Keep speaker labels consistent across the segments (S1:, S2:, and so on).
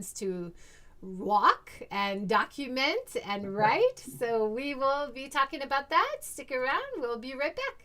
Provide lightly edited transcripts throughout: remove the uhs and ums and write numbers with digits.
S1: to walk and document and write. So we will be talking about that. Stick around. We'll be right back.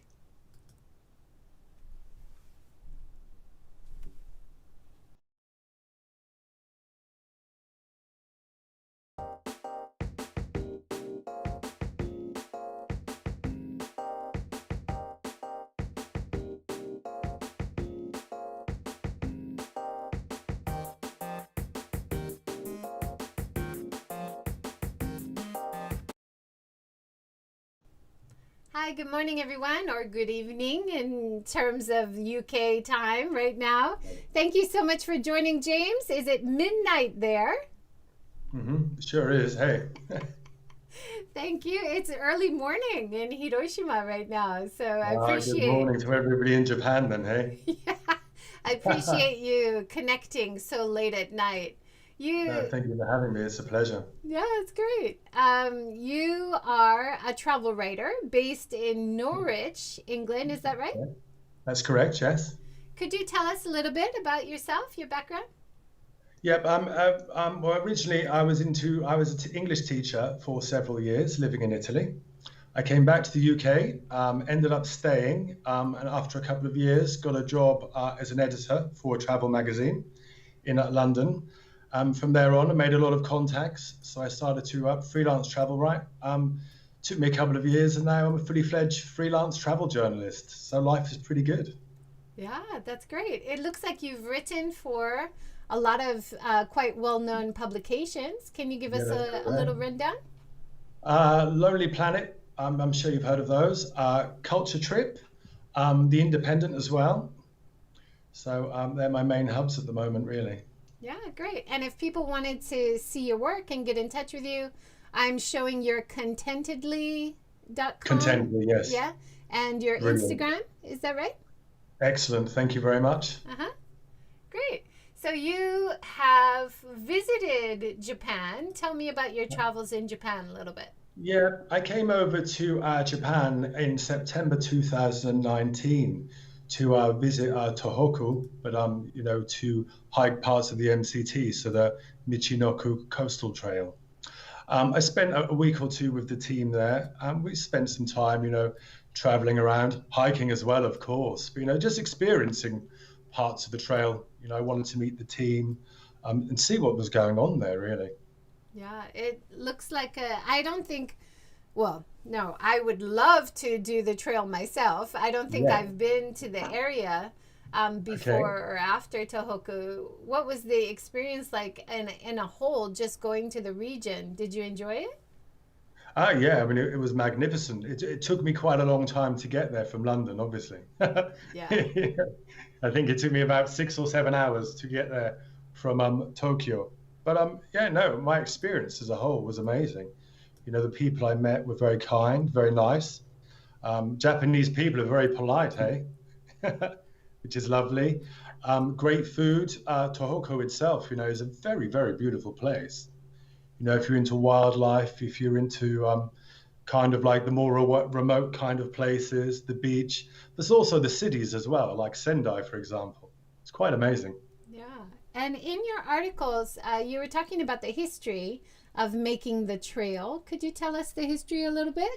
S1: Hi, good morning, everyone, or good evening in terms of UK time right now. Thank you so much for joining, James. Is it midnight there?
S2: Sure is. Hey.
S1: Thank you. It's early morning in Hiroshima right now, so I
S2: Good
S1: appreciate
S2: morning to everybody in Japan then, hey.
S1: yeah, I appreciate you connecting so late at night.
S2: No,
S1: You
S2: thank you for having me. It's a pleasure.
S1: Yeah, it's great. You are a travel writer based in Norwich, England. Is that right?
S2: Yeah. That's correct, yes.
S1: Could you tell us a little bit about yourself, your background?
S2: Yep. Well, originally I was an English teacher for several years living in Italy. I came back to the UK, ended up staying, and after a couple of years, got a job as an editor for a travel magazine in London. From there on, I made a lot of contacts, so I started to freelance travel write. Took me a couple of years, and now I'm a fully fledged freelance travel journalist. So life is pretty good.
S1: Yeah, that's great. It looks like you've written for a lot of quite well-known publications. Can you give
S2: Yeah,
S1: us
S2: that's
S1: a little
S2: correct.
S1: rundown?
S2: Lonely Planet, I'm sure you've heard of those. Culture Trip, The Independent as well. So they're my main hubs at the moment, really.
S1: Yeah, great. And if people wanted to see your work and get in touch with you, I'm showing your contentedly.com.
S2: Contentedly, yes.
S1: Yeah. And your
S2: Brilliant.
S1: Instagram. Is that right?
S2: Excellent. Thank you very much.
S1: Uh-huh. Great. So you have visited Japan. Tell me about your travels in Japan a little bit.
S2: Yeah, I came over to Japan in September 2019 to visit Tohoku, but to hike parts of the MCT, so the Michinoku Coastal Trail. I spent a week or two with the team there, and we spent some time, traveling around, hiking as well, of course, but just experiencing parts of the trail. I wanted to meet the team and see what was going on there, really.
S1: Yeah, it looks like I don't think, well, no, I would love to do the trail myself. I don't think
S2: Yeah.
S1: I've been to the area
S2: Okay.
S1: before or after Tohoku. What was the experience like in a whole, just going to the region? Did you enjoy it?
S2: Ah, yeah. I mean, it was magnificent. It took me quite a long time to get there from London, obviously. I
S1: Yeah.
S2: think it took me about 6 or 7 hours to get there from Tokyo. But yeah, no, my experience as a whole was amazing. The people I met were very kind, very nice. Japanese people are very polite, hey, which is lovely. Great food. Tohoku itself, is a very, very beautiful place. If you're into wildlife, if you're into kind of like the more remote kind of places, the beach. There's also the cities as well, like Sendai, for example. It's quite amazing.
S1: Yeah. And in your articles, you were talking about the history of making the trail. Could you tell us the history a little bit?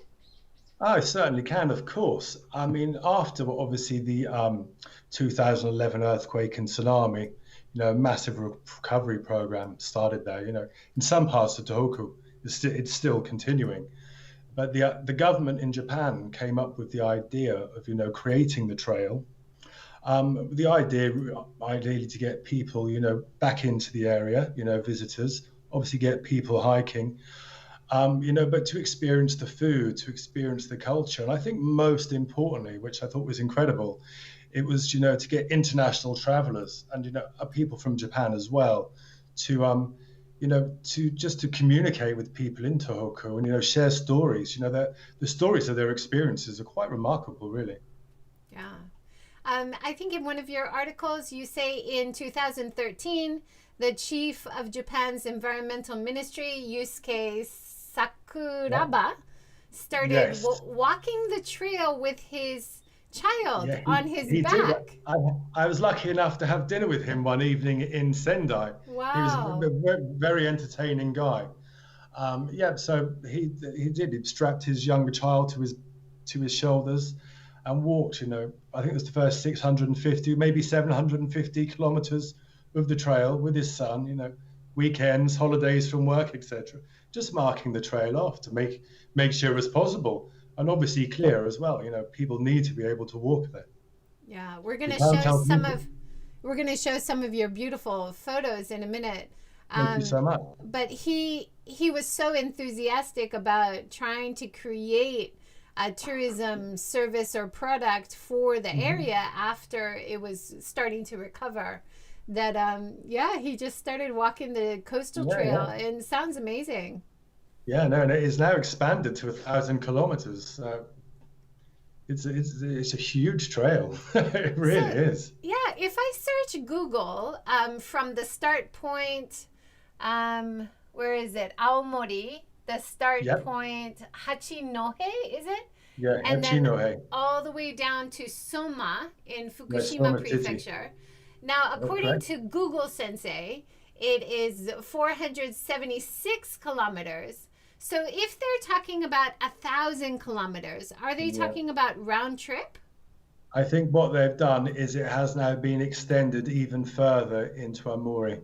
S2: I certainly can, of course. I mean, after obviously the 2011 earthquake and tsunami, a massive recovery program started there. In some parts of Tohoku, it's still continuing. But the government in Japan came up with the idea of creating the trail. The idea ideally to get people back into the area, visitors, obviously get people hiking, but to experience the food, to experience the culture, and I think most importantly, which I thought was incredible, it was to get international travelers and people from Japan as well to to communicate with people in Tohoku and share stories. The stories of their experiences are quite remarkable, really.
S1: Yeah. I think in one of your articles, you say in 2013, the chief of Japan's environmental ministry, Yusuke
S2: Yeah.
S1: Sakuraba, started
S2: Yes.
S1: walking the trail with his child
S2: Yeah,
S1: on his
S2: he did.
S1: back.
S2: I, I was lucky enough to have dinner with him one evening in Sendai. He was a
S1: Wow.
S2: very entertaining guy. Yeah, so he did. He strapped his younger child to his shoulders and walked. I think it was the first 650, maybe 750 kilometers of the trail with his son. Weekends, holidays from work, etc. Just marking the trail off to make sure it's possible and obviously clear as well. People need to be able to walk there.
S1: Yeah,
S2: You can't tell people.
S1: we're gonna show some of your beautiful photos in a minute.
S2: Thank you
S1: Um,
S2: so much.
S1: but he was so enthusiastic about trying to create a tourism service or product for the
S2: Hmm.
S1: area after it was starting to recover that yeah, he just started walking the coastal
S2: Yeah,
S1: trail
S2: yeah.
S1: and it sounds amazing.
S2: Yeah, no, and it is now expanded to 1,000 kilometers. It's a huge trail. It
S1: So
S2: really is.
S1: yeah, if I search Google from the start point, where is it? Aomori, the start
S2: Yep.
S1: point, Hachinohe, is it?
S2: Yeah,
S1: And then
S2: Hachinohe.
S1: all the way down to Soma in
S2: That's
S1: Fukushima
S2: Soma City.
S1: Prefecture. Now, according
S2: Okay.
S1: to Google Sensei, it is 476 kilometers. So if they're talking about 1,000 kilometers, are they
S2: Yeah.
S1: talking about round trip?
S2: I think what they've done is it has now been extended even further into Amuri,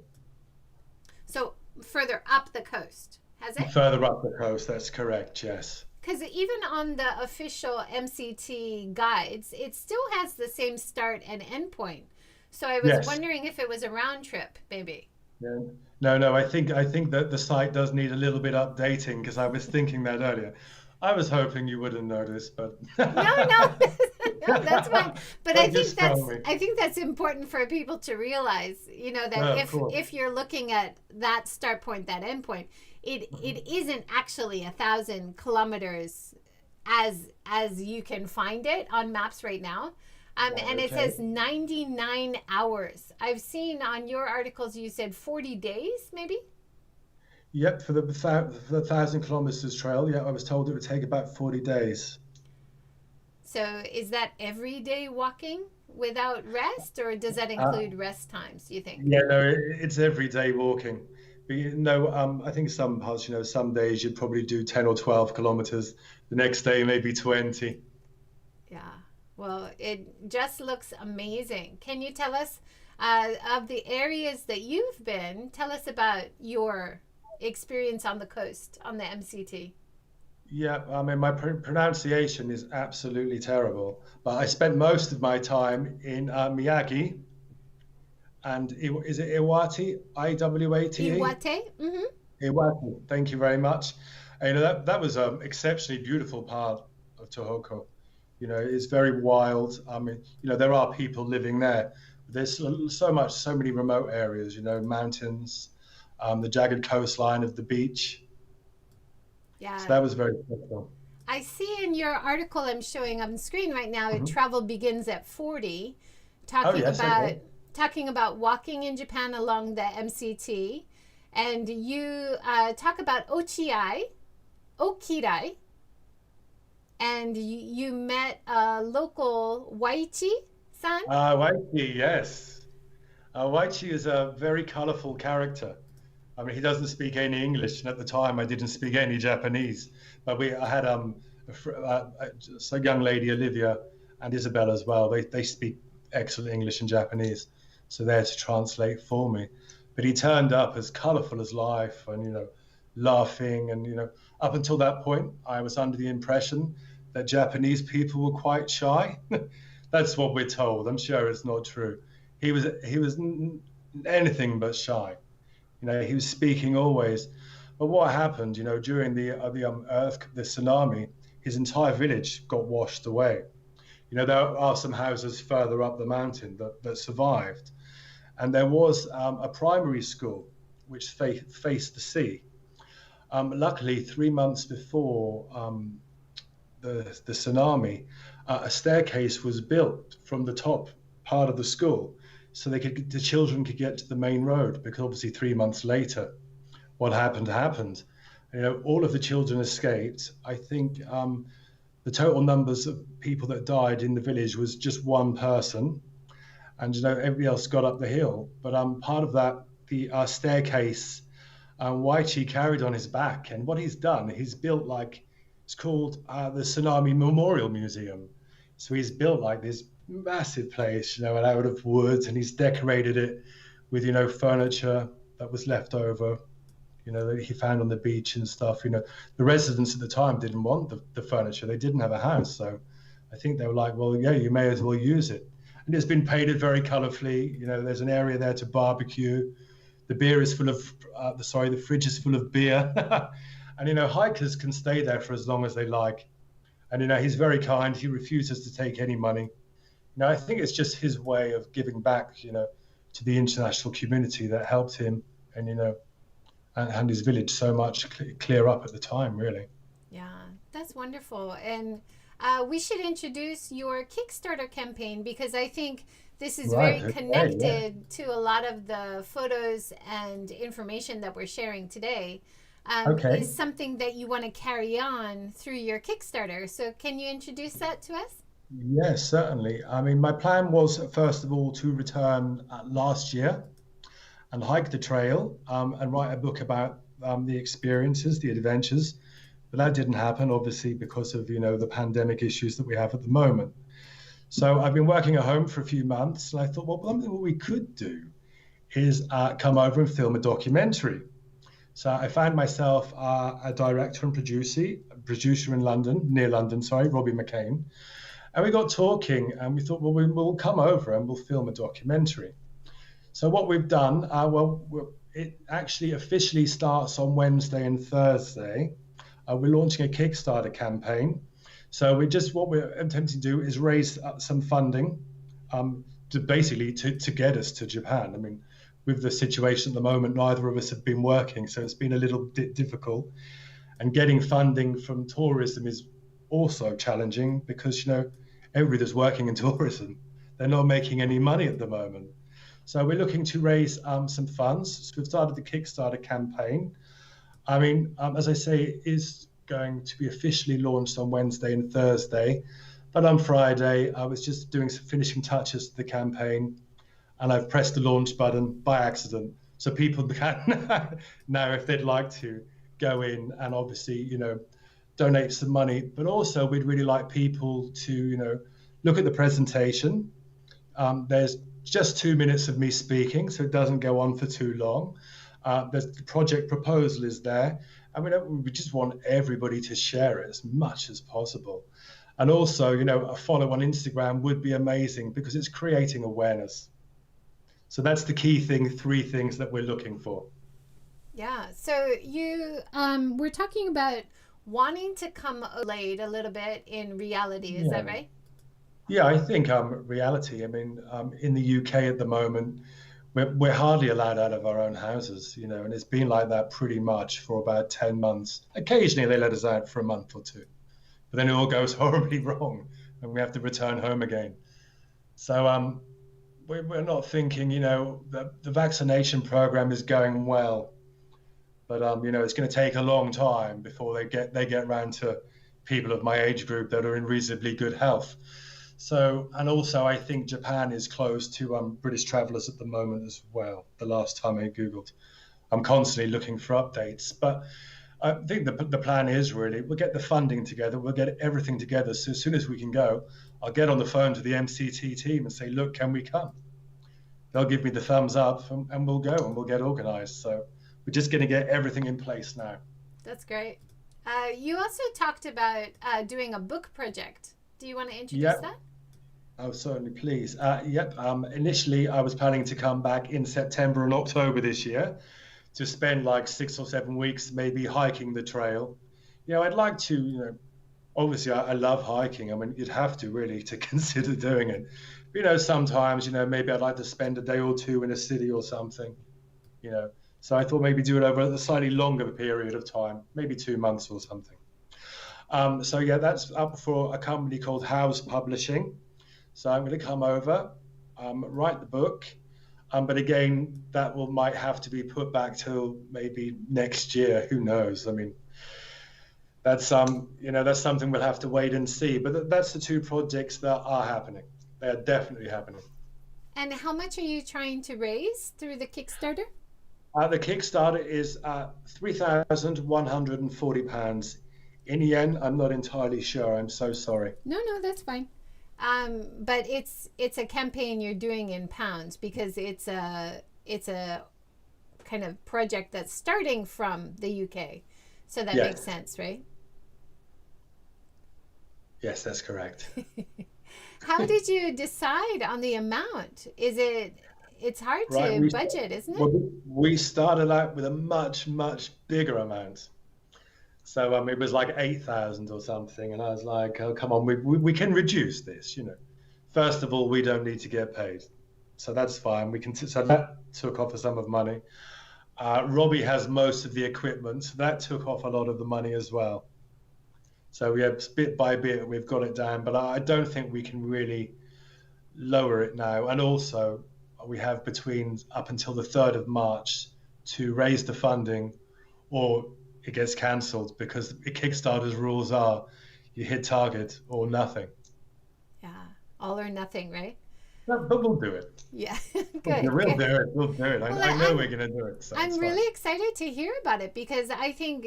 S1: So further up the coast, has it?
S2: further up the coast. That's correct, yes.
S1: Because even on the official MCT guides, it still has the same start and end point. So I was
S2: Yes.
S1: wondering if it was a round trip, maybe.
S2: Yeah. No, no, I think that the site does need a little bit updating because I was thinking that earlier. I was hoping you wouldn't notice, but
S1: No, no, no, that's fine. But
S2: don't just tell me.
S1: I think that's important for people to realize, that
S2: No, of course.
S1: if you're looking at that start point, that end point, it isn't actually 1,000 kilometers as you can find it on maps right now.
S2: Right,
S1: And it
S2: okay.
S1: says 99 hours. I've seen on your articles you said 40 days, maybe?
S2: Yep, for the 1,000 kilometers trail, yeah, I was told it would take about 40 days.
S1: So is that everyday walking without rest, or does that
S2: Uh,
S1: include rest times, you think?
S2: yeah, no, it's everyday walking. But I think some parts, some days you'd probably do 10 or 12 kilometers. The next day, maybe 20.
S1: Yeah. Well, it just looks amazing. Can you tell us of the areas that you've been? Tell us about your experience on the coast on the MCT.
S2: Yeah, I mean, my pronunciation is absolutely terrible, but I spent most of my time in Miyagi and is it Iwate? Iwate?
S1: Iwate? Mm-hmm.
S2: Iwate. Thank you very much. And, that was an exceptionally beautiful part of Tohoku. It's very wild. I mean, there are people living there. There's so many remote areas, mountains, the jagged coastline of the beach. So
S1: Yeah.
S2: that was very special.
S1: I see in your article I'm showing on the screen right now,
S2: Hmm.
S1: travel begins at 40,
S2: Oh,
S1: talking
S2: yes,
S1: about
S2: okay.
S1: walking in Japan along the MCT, and you talk about Okirai, and you met a local Waichi-san.
S2: Waichi, yes. Waichi is a very colorful character. I mean, he doesn't speak any English, and at the time, I didn't speak any Japanese. But I had a young lady, Olivia, and Isabel as well. They speak excellent English and Japanese, so they're to translate for me. But he turned up as colorful as life, and laughing, and up until that point, I was under the impression that Japanese people were quite shy. That's what we're told. I'm sure it's not true. He was anything but shy. He was speaking always. But what happened, during the tsunami, his entire village got washed away. There are some houses further up the mountain that survived, and there was a primary school which faced the sea. Luckily, 3 months before the tsunami, a staircase was built from the top part of the school, so the children could get to the main road. Because obviously, 3 months later, what happened happened. All of the children escaped. I think the the total numbers of people that died in the village was just one person, and everybody else got up the hill. But part of that, the staircase, Waichi carried on his back, and what he's done, he's built it's called the Tsunami Memorial Museum. So he's built like this massive place, out of wood, and he's decorated it with furniture that was left over, that he found on the beach and stuff. The residents at the time didn't want the furniture; they didn't have a house, so I think they were like, well, yeah, you may as well use it. And it's been painted very colourfully. There's an area there to barbecue. The beer is full of, the fridge is full of beer. And, hikers can stay there for as long as they like. And, he's very kind. He refuses to take any money. I think it's just his way of giving back, to the international community that helped him and his village so much clear up at the time, really.
S1: Yeah, that's wonderful. And we should introduce your Kickstarter campaign, because I think this is very connected to a lot of the photos and information that we're sharing today. Is something that you want to carry on through your Kickstarter. So can you introduce that to us?
S2: Yes, certainly. I mean, my plan was, first of all, to return last year and hike the trail and write a book about the experiences, the adventures. But that didn't happen, obviously, because of, the pandemic issues that we have at the moment. So I've been working at home for a few months, and I thought, well, something what we could do is come over and film a documentary. So I found myself a director and producer in London, near London, Robbie McCain. And we got talking, and we thought, well, we'll come over and we'll film a documentary. So what we've done, it actually officially starts on Wednesday and Thursday. We're launching a Kickstarter campaign. So what we're attempting to do is raise some funding to get us to Japan. I mean, with the situation at the moment, neither of us have been working, so it's been a little bit difficult. And getting funding from tourism is also challenging because, everybody that's working in tourism, they're not making any money at the moment. So we're looking to raise some funds. So we've started the Kickstarter campaign. I mean, as I say, it is going to be officially launched on Wednesday and Thursday. But on Friday, I was just doing some finishing touches to the campaign, and I've pressed the launch button by accident. So people can now, if they'd like to, go in and obviously, donate some money. But also, we'd really like people to, look at the presentation. There's just 2 minutes of me speaking, so it doesn't go on for too long. The project proposal is there, and we just want everybody to share it as much as possible. And also, a follow on Instagram would be amazing because it's creating awareness. So that's the key thing, 3 things that we're looking for.
S1: Yeah. So you we're talking about wanting to come late a little bit in reality. Is that right?
S2: Yeah, I think reality. I mean, in the UK at the moment, we're hardly allowed out of our own houses, and it's been like that pretty much for about 10 months. Occasionally they let us out for a month or 2, but then it all goes horribly wrong and we have to return home again. So we're not thinking, the vaccination program is going well, but it's going to take a long time before they get around to people of my age group that are in reasonably good health. So, and also I think Japan is closed to British travelers at the moment as well. The last time I Googled, I'm constantly looking for updates, but I think the plan is really, we'll get the funding together, we'll get everything together. So as soon as we can go, I'll get on the phone to the MCT team and say, look, can we come? They'll give me the thumbs up and we'll go and we'll get organized. So we're just going to get everything in place now.
S1: That's great. You also talked about doing a book project. Do you want to introduce that?
S2: Oh, certainly, please. Initially, I was planning to come back in September and October this year to spend like 6 or 7 weeks maybe hiking the trail. I'd like to, obviously I love hiking. I mean, you'd have to really to consider doing it. But, sometimes, maybe I'd like to spend a day or 2 in a city or something, So I thought maybe do it over a slightly longer period of time, maybe 2 months or something. That's up for a company called Hallams Publishing. So I'm going to come over, write the book, but again, that might have to be put back till maybe next year. Who knows? I mean, that's something we'll have to wait and see. But that's the two projects that are happening. They are definitely happening.
S1: And how much are you trying to raise through the Kickstarter?
S2: The Kickstarter is £3,140 in yen. I'm not entirely sure. I'm so sorry.
S1: No, that's fine. But it's a campaign you're doing in pounds because it's a kind of project that's starting from the UK. So that makes
S2: Yes,
S1: sense, right?
S2: yes, that's correct.
S1: How did you decide on the amount? It's hard
S2: Right,
S1: to budget, isn't it?
S2: well, we started out with a much, much bigger amount. So it was like 8,000 or something, and I was like, "Oh, come on, we can reduce this, you know. First of all, we don't need to get paid, so that's fine. We can." So that took off a sum of money. Robbie has most of the equipment, so that took off a lot of the money as well. So we have bit by bit, we've got it down, but I don't think we can really lower it now. And also, we have between up until the 3rd of March to raise the funding, or it gets cancelled because Kickstarter's rules are you hit target or nothing.
S1: Yeah, all or nothing, right?
S2: But we'll do it.
S1: Yeah,
S2: We'll
S1: good,
S2: we'll
S1: good.
S2: do it. We'll do it.
S1: Well,
S2: I know we're going to do it, so
S1: I'm
S2: it's fine.
S1: really excited to hear about it because I think,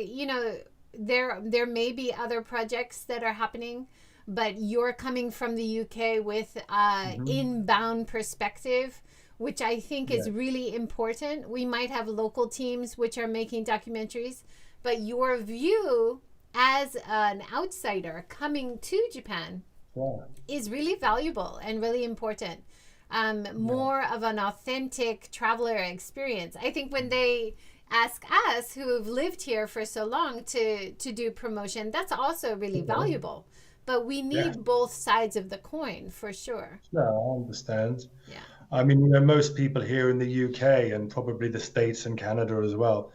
S1: there may be other projects that are happening, but you're coming from the UK with
S2: Hmm.
S1: inbound perspective, which I think is
S2: Yeah.
S1: really important. We might have local teams which are making documentaries, but your view as an outsider coming to Japan
S2: Yeah.
S1: is really valuable and really important.
S2: Yeah.
S1: More of an authentic traveler experience. I think when they ask us who have lived here for so long to do promotion, that's also really
S2: Okay.
S1: valuable. But we
S2: Yeah.
S1: need both sides of the coin for sure.
S2: No, I understand.
S1: Yeah.
S2: I mean, most people here in the UK and probably the States and Canada as well,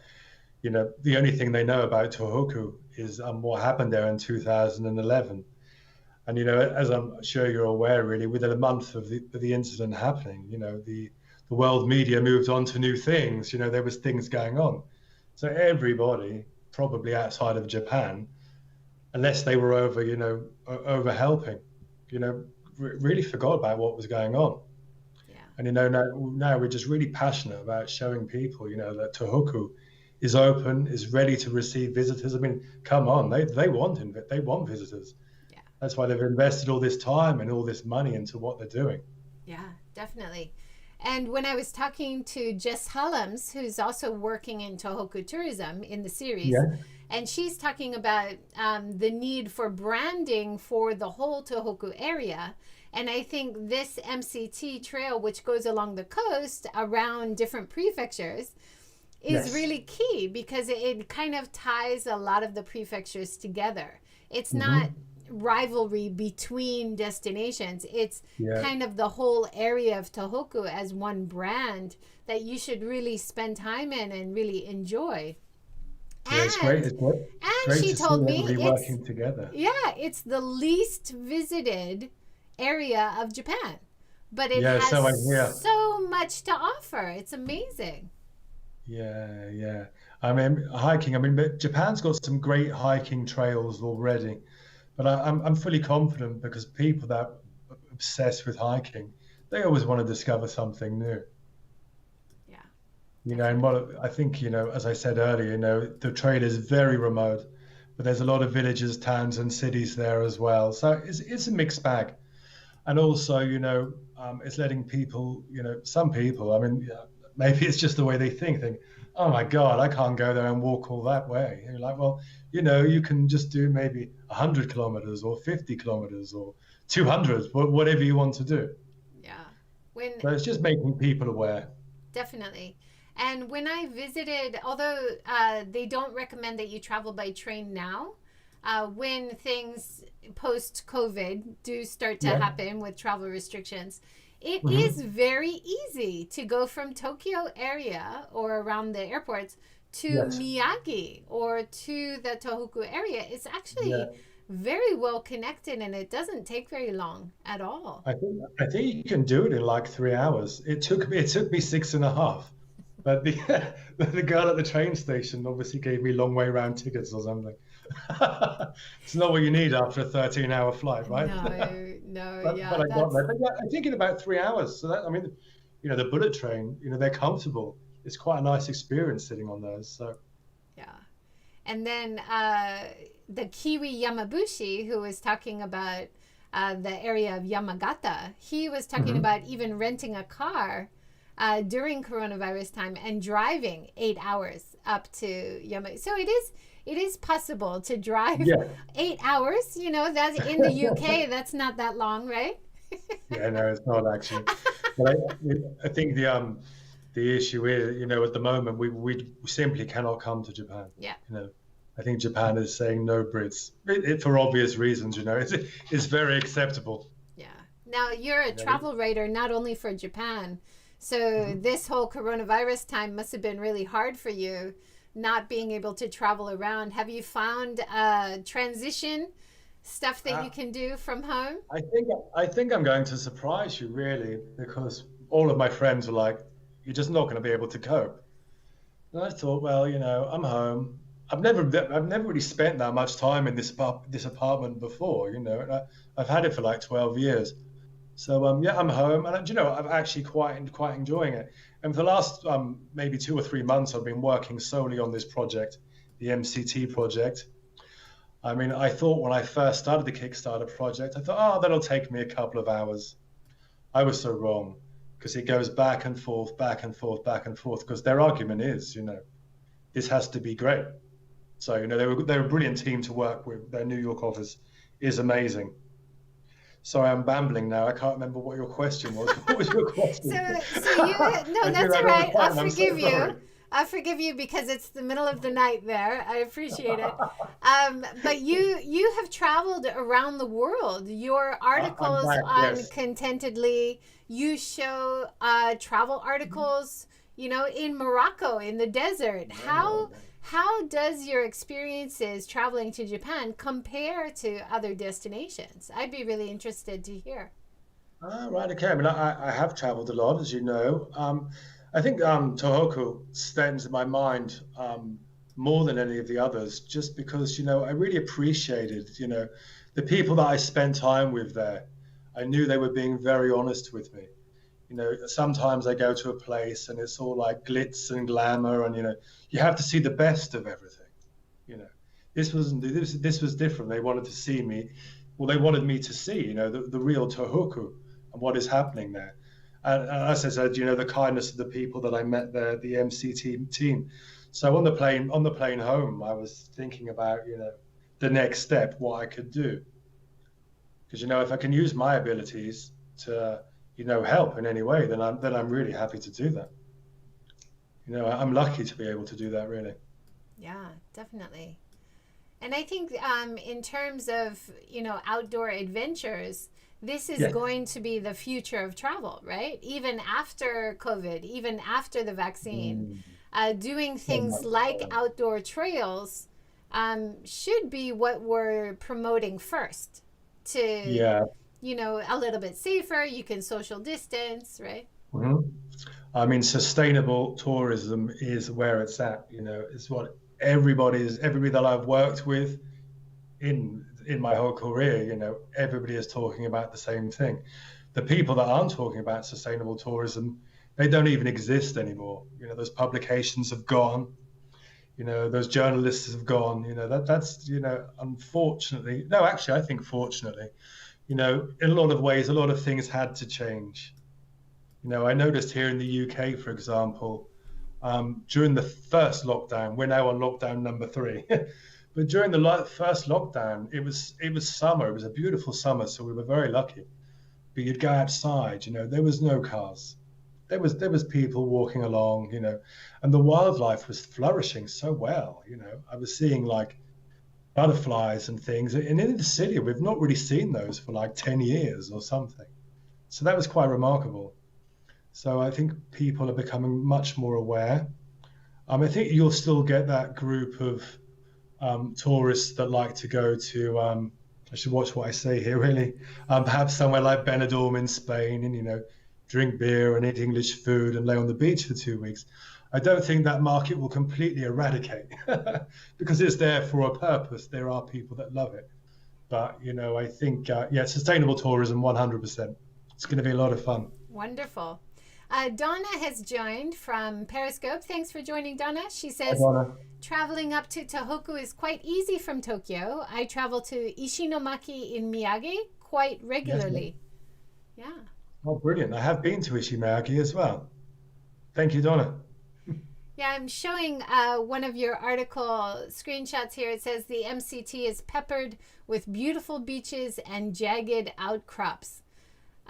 S2: the only thing they know about Tohoku is what happened there in 2011. And, as I'm sure you're aware, really, within a month of the incident happening, the world media moved on to new things. There was things going on. So everybody, probably outside of Japan, unless they were over helping, really forgot about what was going on.
S1: Yeah.
S2: And now we're just really passionate about showing people, that Tohoku is open, is ready to receive visitors. I mean, come on, they want visitors.
S1: Yeah.
S2: That's why they've invested all this time and all this money into what they're doing.
S1: Yeah, definitely. And when I was talking to Jess Hallams, who's also working in Tohoku tourism in the series,
S2: Yeah.
S1: and she's talking about the need for branding for the whole Tohoku area. And I think this MCT trail, which goes along the coast around different prefectures, is
S2: Yes.
S1: really key because it kind of ties a lot of the prefectures together. It's not
S2: Hmm.
S1: rivalry between destinations. It's
S2: Yeah.
S1: kind of the whole area of Tohoku as one brand that you should really spend time in and really enjoy.
S2: Yeah. It's great.
S1: And
S2: It's great.
S1: and
S2: Great
S1: she
S2: to see
S1: told me
S2: everybody working together.
S1: it's the least visited area of Japan, but it
S2: Yeah.
S1: has
S2: So I hear.
S1: so much to offer. It's amazing.
S2: Yeah. Yeah. I mean, hiking. I mean, but Japan's got some great hiking trails already. But I'm fully confident because people that are obsessed with hiking, they always want to discover something new.
S1: Yeah,
S2: And
S1: definitely.
S2: what I think, as I said earlier, the trail is very remote, but there's a lot of villages, towns, and cities there as well. So it's a mixed bag. And also, it's letting people, some people, I mean, yeah, maybe it's just the way they think, oh my God, I can't go there and walk all that way. And you're like, well, you can just do maybe 100 kilometers or 50 kilometers or 200, whatever you want to do.
S1: Yeah. When
S2: So it's just making people aware.
S1: Definitely. And when I visited, although they don't recommend that you travel by train now, when things post COVID do start to
S2: Yeah.
S1: happen with travel restrictions, it is
S2: Hmm.
S1: very easy to go from Tokyo area or around the airports to
S2: Yes.
S1: Miyagi or to the Tohoku area. It's
S2: Yeah.
S1: actually very well connected and it doesn't take very long at all.
S2: I think you can do it in like 3 hours. It took me 6.5, But the the girl at the train station obviously gave me long way round tickets or something. It's not what you need after a 13-hour flight, right?
S1: No, no,
S2: But
S1: yeah,
S2: I got
S1: that's
S2: there. But yeah, I think in about 3 hours. So that, I mean, the bullet train, they're comfortable. It's quite a nice experience sitting on those. So
S1: yeah. And then the Kiwi Yamabushi, who was talking about the area of Yamagata, he was talking
S2: Mhm.
S1: about even renting a car during coronavirus time and driving 8 hours up to Yama. So it is possible to drive
S2: Yeah.
S1: 8 hours. That's in the UK. That's not that long, right?
S2: Yeah, no, it's not actually. But I think the issue is, at the moment we simply cannot come to Japan.
S1: Yeah.
S2: I think Japan is saying no Brits for obvious reasons. It's very acceptable.
S1: Yeah. Now you're a
S2: You know.
S1: travel writer not only for Japan. So
S2: Mhm.
S1: this whole coronavirus time must have been really hard for you, not being able to travel around. Have you found transition stuff that you
S2: Uh,
S1: can do from home?
S2: I think I'm going to surprise you really, because all of my friends were like, "You're just not going to be able to cope." And I thought, well, I'm home. I've never really spent that much time in this apartment before, and I've had it for like 12 years. So yeah, I'm home, and I'm actually quite enjoying it. And for the last maybe 2 or 3 months, I've been working solely on this project, the MCT project. I mean, I thought when I first started the Kickstarter project, I thought, oh, that'll take me a couple of hours. I was so wrong, because it goes back and forth, back and forth, back and forth. Because their argument is, this has to be great. So they're a brilliant team to work with. Their New York office is amazing. Sorry, I'm bambling now. I can't remember what your question was. What was your
S1: So,
S2: question?
S1: so you no,
S2: I do
S1: that's all
S2: that all the
S1: right. I'll
S2: time. I'm so
S1: forgive you.
S2: sorry.
S1: I'll forgive you because it's the middle of the night there. I appreciate it. But you have traveled around the world. Your
S2: I'm
S1: articles
S2: back.
S1: on
S2: Yes.
S1: Contentedly, you show travel articles, in Morocco, in the desert. How does your experiences traveling to Japan compare to other destinations? I'd be really interested to hear.
S2: Ah, right. Okay. I mean, I have traveled a lot, as you know. I think Tohoku stands in my mind more than any of the others, just because I really appreciated the people that I spent time with there. I knew they were being very honest with me. Sometimes I go to a place and it's all like glitz and glamour, and you have to see the best of everything. You know, this was different. They wanted to see me. Well, they wanted me to see, the real Tohoku and what is happening there. And as I said, the kindness of the people that I met there, the MCT team. So on the plane home, I was thinking about, the next step, what I could do, because if I can use my abilities to, help in any way, then I'm really happy to do that. I'm lucky to be able to do that, really.
S1: Yeah, definitely. And I think in terms of, outdoor adventures, this is
S2: Yeah.
S1: going to be the future of travel, right? Even after COVID, even after the vaccine,
S2: Mm,
S1: doing
S2: so
S1: things
S2: much
S1: like
S2: so.
S1: outdoor trails should be what we're promoting first to,
S2: Yeah.
S1: a little bit safer. You can social distance, right?
S2: Mhm. I mean, sustainable tourism is where it's at. It's what everybody that I've worked with in my whole career. Everybody is talking about the same thing. The people that aren't talking about sustainable tourism, they don't even exist anymore. Those publications have gone. Those journalists have gone. That's unfortunately. No, actually, I think fortunately. In a lot of ways, a lot of things had to change. I noticed here in the UK, for example, during the first lockdown, we're now on lockdown number 3, but during the first lockdown, it was summer. It was a beautiful summer, so we were very lucky. But you'd go outside, there was no cars. There was people walking along, and the wildlife was flourishing so well. I was seeing like butterflies and things, and in the city, we've not really seen those for like 10 years or something. So that was quite remarkable. So I think people are becoming much more aware. I think you'll still get that group of tourists that like to go to. I should watch what I say here, really. Perhaps somewhere like Benidorm in Spain, and drink beer and eat English food and lay on the beach for 2 weeks. I don't think that market will completely eradicate because it's there for a purpose. There are people that love it. But, I think, sustainable tourism, 100%. It's going to be a lot of fun.
S1: Wonderful. Donna has joined from Periscope. Thanks for joining, Donna. She
S2: Hi,
S1: says,
S2: Donna.
S1: traveling up to Tohoku is quite easy from Tokyo. I travel to Ishinomaki in Miyagi quite regularly.
S2: Yes,
S1: yeah.
S2: oh, brilliant. I have been to Ishimaki as well. Thank you, Donna.
S1: Yeah, I'm showing one of your article screenshots here. It says the MCT is peppered with beautiful beaches and jagged outcrops.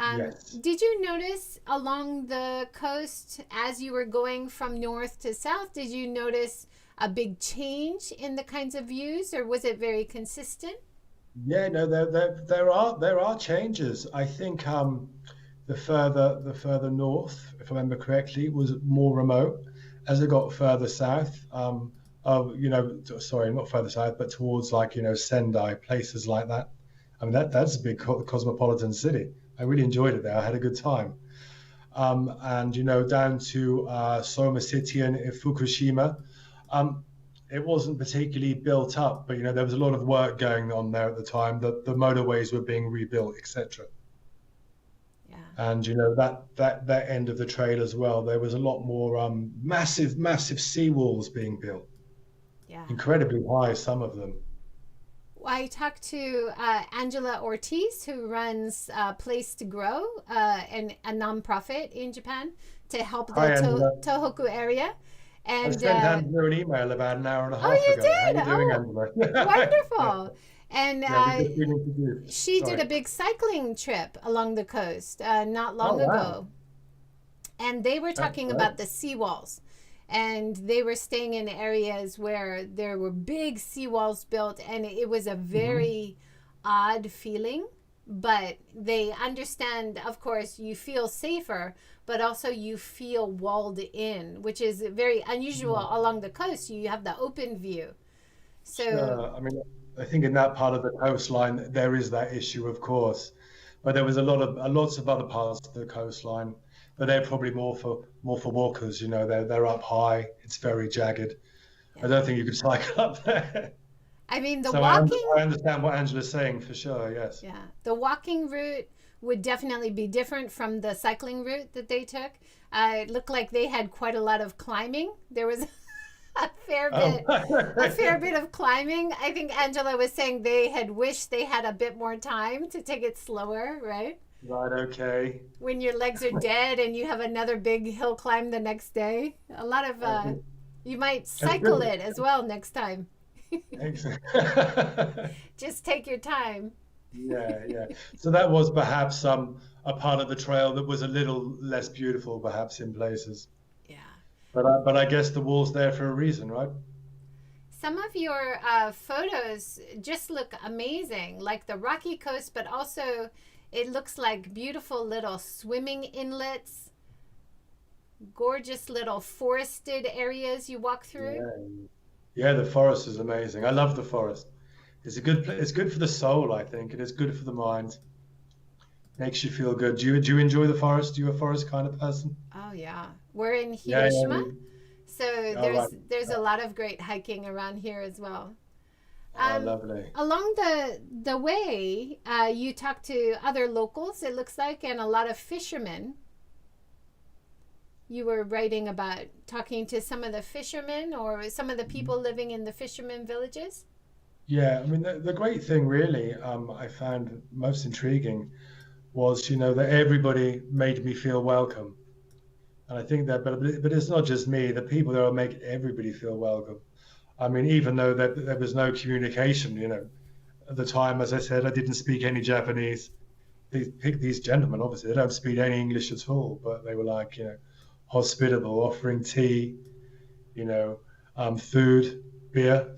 S2: Yes.
S1: Did you notice along the coast as you were going from north to south, did you notice a big change in the kinds of views, or was it very consistent?
S2: Yeah, no, there are changes. I think the further north, if I remember correctly, was more remote. As it got further south, sorry, not further south, but towards Sendai, places like that. I mean, that's a big cosmopolitan city. I really enjoyed it there. I had a good time. And down to Soma City in Fukushima, it wasn't particularly built up, but there was a lot of work going on there at the time. The motorways were being rebuilt, etc.
S1: Yeah.
S2: And that end of the trail as well, there was a lot more massive seawalls being built.
S1: Yeah.
S2: Incredibly high, some of them.
S1: I talked to Angela Ortiz, who runs Place to Grow, a nonprofit in Japan to help the Tohoku area. And
S2: I sent Angela an email about an hour and a half
S1: you
S2: ago.
S1: did?
S2: How are you doing, Angela?
S1: Wonderful. And she
S2: Sorry.
S1: did a big cycling trip along the coast not long ago. And they were talking about the seawalls. And they were staying in areas where there were big seawalls built, and it was a very odd feeling. But they understand, of course, you feel safer, but also you feel walled in, which is very unusual along the coast. You have the open view. So,
S2: I mean, I think in that part of the coastline there is that issue, of course, but there was lots of other parts of the coastline, but they're probably more for walkers. They're up high. It's very jagged. Yeah. I don't think you could cycle up there.
S1: I mean,
S2: walking. I understand what Angela's saying for sure. Yes.
S1: Yeah, the walking route would definitely be different from the cycling route that they took. It looked like they had quite a lot of climbing. There was a fair bit of climbing. I think Angela was saying they had wished they had a bit more time to take it slower, right?
S2: Right, okay.
S1: When your legs are dead and you have another big hill climb the next day. A lot of, you might cycle it as well next time. Just take your time.
S2: Yeah. So that was perhaps a part of the trail that was a little less beautiful, perhaps in places.
S1: Yeah.
S2: But I guess the wall's there for a reason, right?
S1: Some of your photos just look amazing, like the rocky coast, but also it looks like beautiful little swimming inlets, gorgeous little forested areas you walk through.
S2: Yeah, the forest is amazing. I love the forest. It's good for the soul, I think. It is good for the mind. Makes you feel good. Do you enjoy the forest? Are you a forest kind of person?
S1: Oh yeah, we're in Hiroshima, so there's
S2: a
S1: lot of great hiking around here as well.
S2: Lovely.
S1: Along the way, you talk to other locals, it looks like, and a lot of fishermen. You were writing about talking to some of the fishermen or some of the people living in the fishermen villages.
S2: Yeah, I mean, the great thing really I found most intriguing was, that everybody made me feel welcome. And I think that, but it's not just me, the people there make everybody feel welcome. I mean, even though there was no communication, at the time, as I said, I didn't speak any Japanese. These gentlemen, obviously, they don't speak any English at all, but they were like, hospitable, offering tea, food, beer.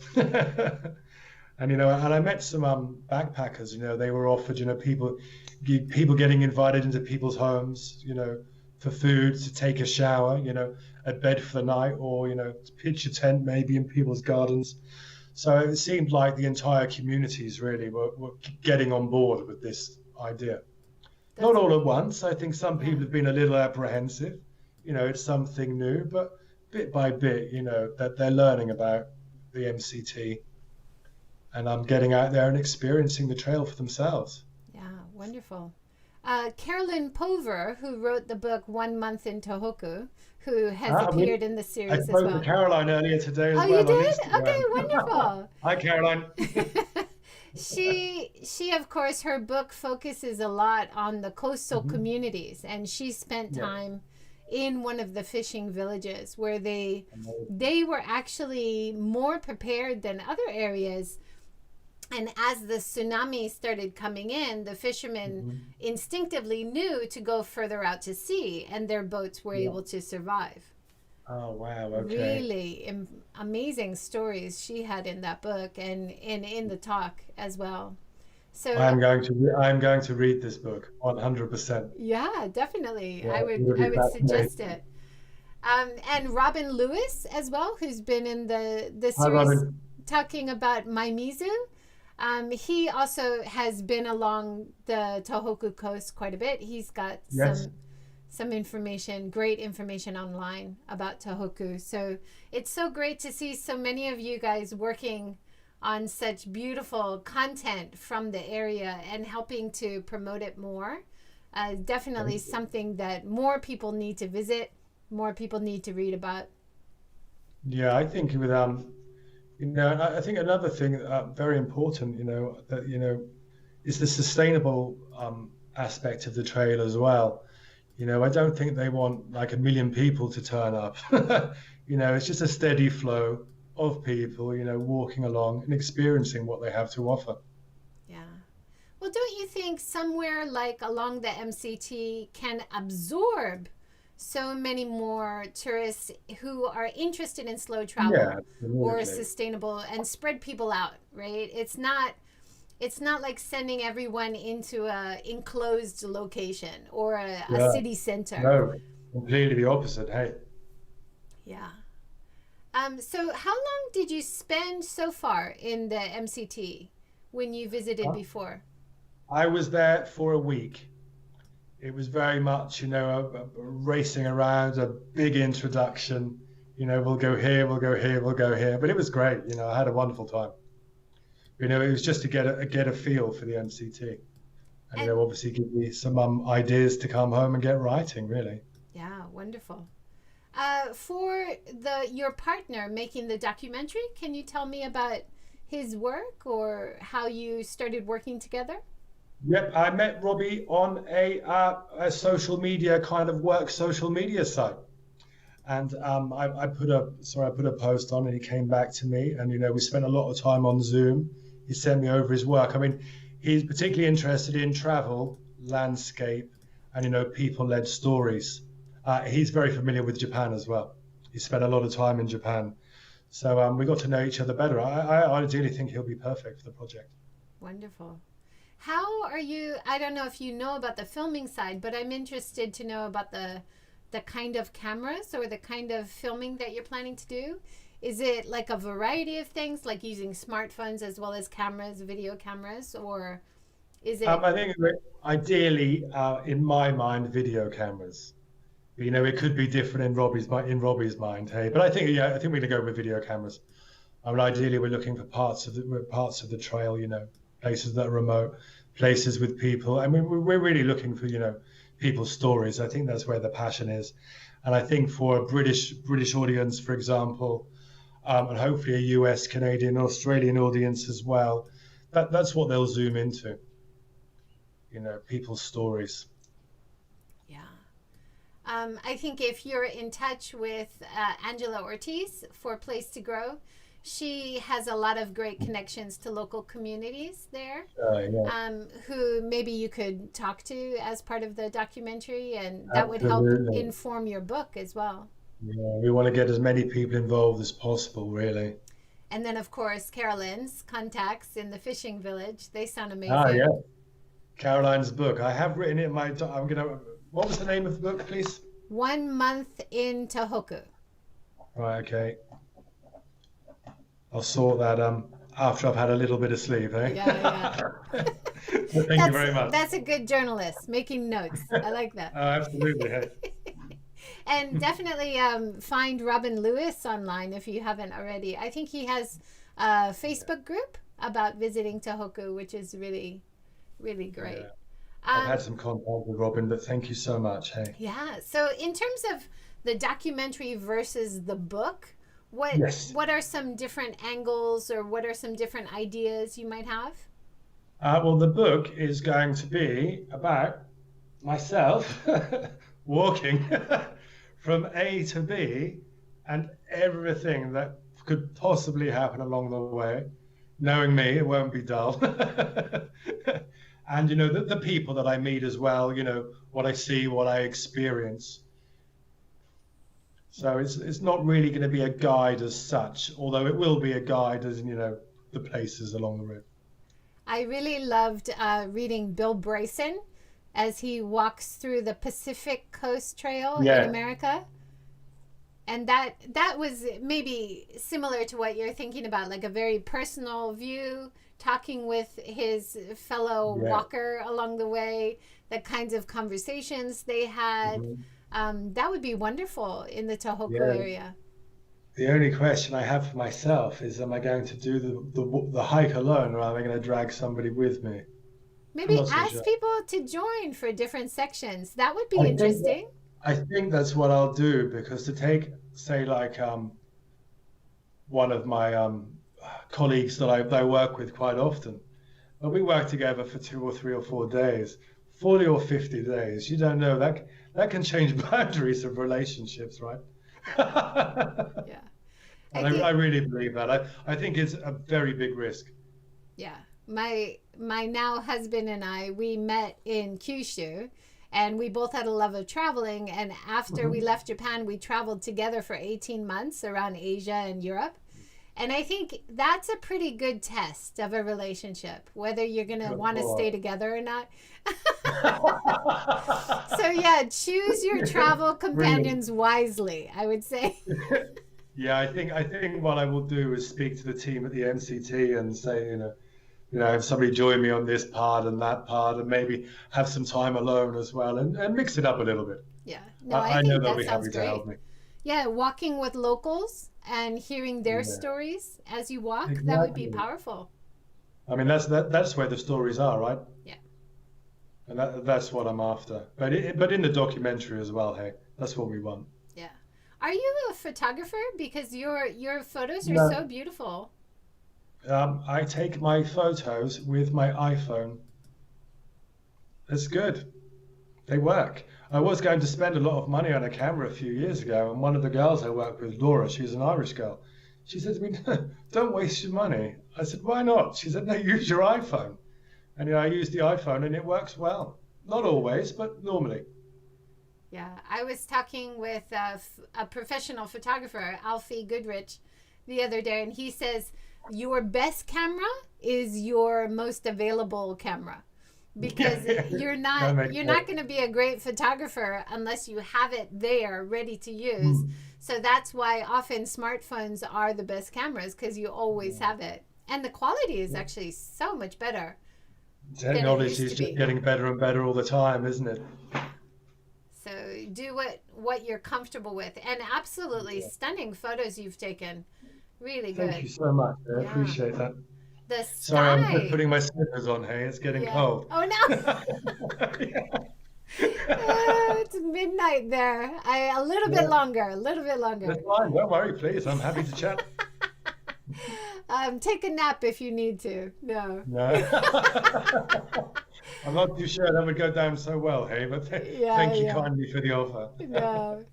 S2: And I met some backpackers. They were offered, people getting invited into people's homes, for food, to take a shower, a bed for the night, or to pitch a tent maybe in people's gardens. So it seemed like the entire communities really were getting on board with this idea. That's not all at once. I think some people have been a little apprehensive. It's something new, but bit by bit, that they're learning about the MCT, and I'm getting out there and experiencing the trail for themselves.
S1: Yeah, wonderful. Carolyn Pover, who wrote the book 1 Month in Tohoku, who has
S2: Ah,
S1: appeared in the
S2: I
S1: series as
S2: spoke to
S1: well.
S2: Caroline earlier today
S1: Oh,
S2: as
S1: you
S2: well on
S1: did? Okay,
S2: Instagram.
S1: wonderful.
S2: Hi, Caroline.
S1: She of course, her book focuses a lot on the coastal
S2: Mhm.
S1: communities, and she spent
S2: Yeah.
S1: time in one of the fishing villages where they
S2: Amazing.
S1: they were actually more prepared than other areas. And as the tsunami started coming in, the fishermen
S2: Mhm.
S1: instinctively knew to go further out to sea, and their boats were
S2: Yeah.
S1: able to survive.
S2: Oh, wow. Okay.
S1: Really amazing stories she had in that book, and in the talk as well. So
S2: I'm going to read this book 100%.
S1: yeah, definitely,
S2: Yeah,
S1: I
S2: it
S1: would
S2: will be
S1: I would suggest
S2: fascinating.
S1: it. And Robin Lewis as well, who's been in the
S2: Hi,
S1: series
S2: Robin.
S1: talking about Maimizu. He also has been along the Tohoku coast quite a bit. He's got
S2: Yes.
S1: some information, great information online about Tohoku. So it's so great to see so many of you guys working on such beautiful content from the area and helping to promote it more. Definitely
S2: Thank you.
S1: something that more people need to visit, more people need to read about.
S2: Yeah, I think and I think another thing very important, that is the sustainable aspect of the trail as well. I don't think they want like a million people to turn up. It's just a steady flow of people, walking along and experiencing what they have to offer.
S1: Yeah. Well, don't you think somewhere like along the MCT can absorb so many more tourists who are interested in slow
S2: Yeah,
S1: travel or
S2: absolutely.
S1: sustainable, and spread people out, right? It's not like sending everyone into a enclosed location or a
S2: Yeah,
S1: city center.
S2: no, completely the opposite. Hey,
S1: Yeah. So how long did you spend so far in the MCT when you visited
S2: I
S1: before?
S2: I was there for a week. It was very much, racing around, a big introduction. We'll go here, we'll go here, we'll go here. But it was great. I had a wonderful time. It was just to get a feel for the MCT, and
S1: And
S2: obviously give me some ideas to come home and get writing. Really.
S1: yeah, wonderful. For the your partner making the documentary, can you tell me about his work or how you started working together?
S2: Yep, I met Robbie on a social media kind of work social media site, and I put a post on, and he came back to me, and we spent a lot of time on Zoom. He sent me over his work. I mean, he's particularly interested in travel, landscape, and people-led stories. He's very familiar with Japan as well. He spent a lot of time in Japan, so we got to know each other better. I ideally think he'll be perfect for the project.
S1: Wonderful. How are you? I don't know if you know about the filming side, but I'm interested to know about the kind of cameras or the kind of filming that you're planning to do. Is it like a variety of things, like using smartphones as well as cameras, video cameras, or is it?
S2: I think ideally, in my mind, video cameras. It could be different in Robbie's mind. Hey, but I think we're gonna go with video cameras. I mean, ideally, we're looking for parts of the trail. Places that are remote, places with people. I mean, we're really looking for people's stories. I think that's where the passion is, and I think for a British audience, for example, and hopefully a US, Canadian, Australian audience as well, that's what they'll zoom into. People's stories.
S1: Yeah. I think if you're in touch with Angela Ortiz for Place to Grow, she has a lot of great connections to local communities there,
S2: Yeah,
S1: who maybe you could talk to as part of the documentary, and that would help
S2: absolutely.
S1: inform your book as well.
S2: Yeah, we want to get as many people involved as possible, really.
S1: And then, of course, Carolyn's contacts in the fishing village. They sound
S2: Ah, yeah.
S1: amazing.
S2: Caroline's book. I have written it in my. I'm gonna. What was the name of the book, please?
S1: 1 month in Tohoku.
S2: Right. Okay. I'll sort that after I've had a little bit of sleep, eh?
S1: Yeah, yeah.
S2: Thank you very much.
S1: That's a good journalist making notes. I like that.
S2: Absolutely. Hey.
S1: And definitely find Robin Lewis online if you haven't already. I think he has a Facebook group about visiting Tohoku, which is really, really great.
S2: Yeah. I've had some contact with Robin, but thank you so much. Hey.
S1: Yeah. So in terms of the documentary versus the book,
S2: Yes.
S1: what are some different angles or what are some different ideas you might have?
S2: Well, the book is going to be about myself walking from A to B and everything that could possibly happen along the way. Knowing me, it won't be dull. And, the people that I meet as well, what I see, what I experience. So it's not really going to be a guide as such, although it will be a guide as, the places along the route.
S1: I really loved reading Bill Bryson as he walks through the Pacific Coast Trail in America. And that was maybe similar to what you're thinking about, like a very personal view, talking with his fellow walker along the way, the kinds of conversations they had. That would be wonderful in the Tohoku area.
S2: The only question I have for myself is, am I going to do the hike alone, or am I going to drag somebody with me?
S1: Maybe ask people to join for different sections. That would be interesting.
S2: I think that's what I'll do, because to take, say, like one of my colleagues that I work with quite often, but we work together for 2 or 3 or 4 days, 40 or 50 days. You don't know, that can change boundaries of relationships, right?
S1: Yeah.
S2: And I really believe that. I think it's a very big risk.
S1: Yeah. My now husband and I, we met in Kyushu, and we both had a love of traveling. And after we left Japan, we traveled together for 18 months around Asia and Europe. And I think that's a pretty good test of a relationship, whether you're going to want to stay together or not. So yeah, choose your travel companions wisely, I would say.
S2: Yeah, I think what I will do is speak to the team at the MCT and say, have somebody join me on this part and that part, and maybe have some time alone as well, and mix it up a little bit.
S1: Yeah, no,
S2: I know
S1: think
S2: they'll
S1: that
S2: be
S1: sounds
S2: happy to
S1: great.
S2: help me.
S1: Yeah, walking with locals and hearing their stories as you walk, that would be powerful.
S2: I mean, that's where the stories are, right?
S1: Yeah.
S2: And that's what I'm after. But in the documentary as well, hey, that's what we want.
S1: Yeah. Are you a photographer? Because your photos are so beautiful.
S2: I take my photos with my iPhone. It's good. They work. I was going to spend a lot of money on a camera a few years ago, and one of the girls I work with, Laura, she's an Irish girl, she said to me, "Don't waste your money." I said, "Why not?" She said, "No, use your iPhone." And I use the iPhone, and it works well. Not always, but normally.
S1: Yeah, I was talking with a professional photographer, Alfie Goodrich, the other day, and he says your best camera is your most available camera, because you're not going to be a great photographer unless you have it there ready to use. So that's why often smartphones are the best cameras, because you always have it, and the quality is actually so much better.
S2: Technology is just getting better and better all the time, isn't it?
S1: So do what you're comfortable with, and absolutely stunning photos you've taken. Really good.
S2: Thank you so much. I appreciate that.
S1: The sky.
S2: Sorry, I'm just putting my slippers on. Hey, it's getting cold.
S1: Oh no! It's midnight there. A little bit longer.
S2: That's fine. Don't worry, please. I'm happy to chat.
S1: Take a nap if you need to. No.
S2: I'm not too sure that would go down so well, hey, but thank you kindly for the offer.
S1: No.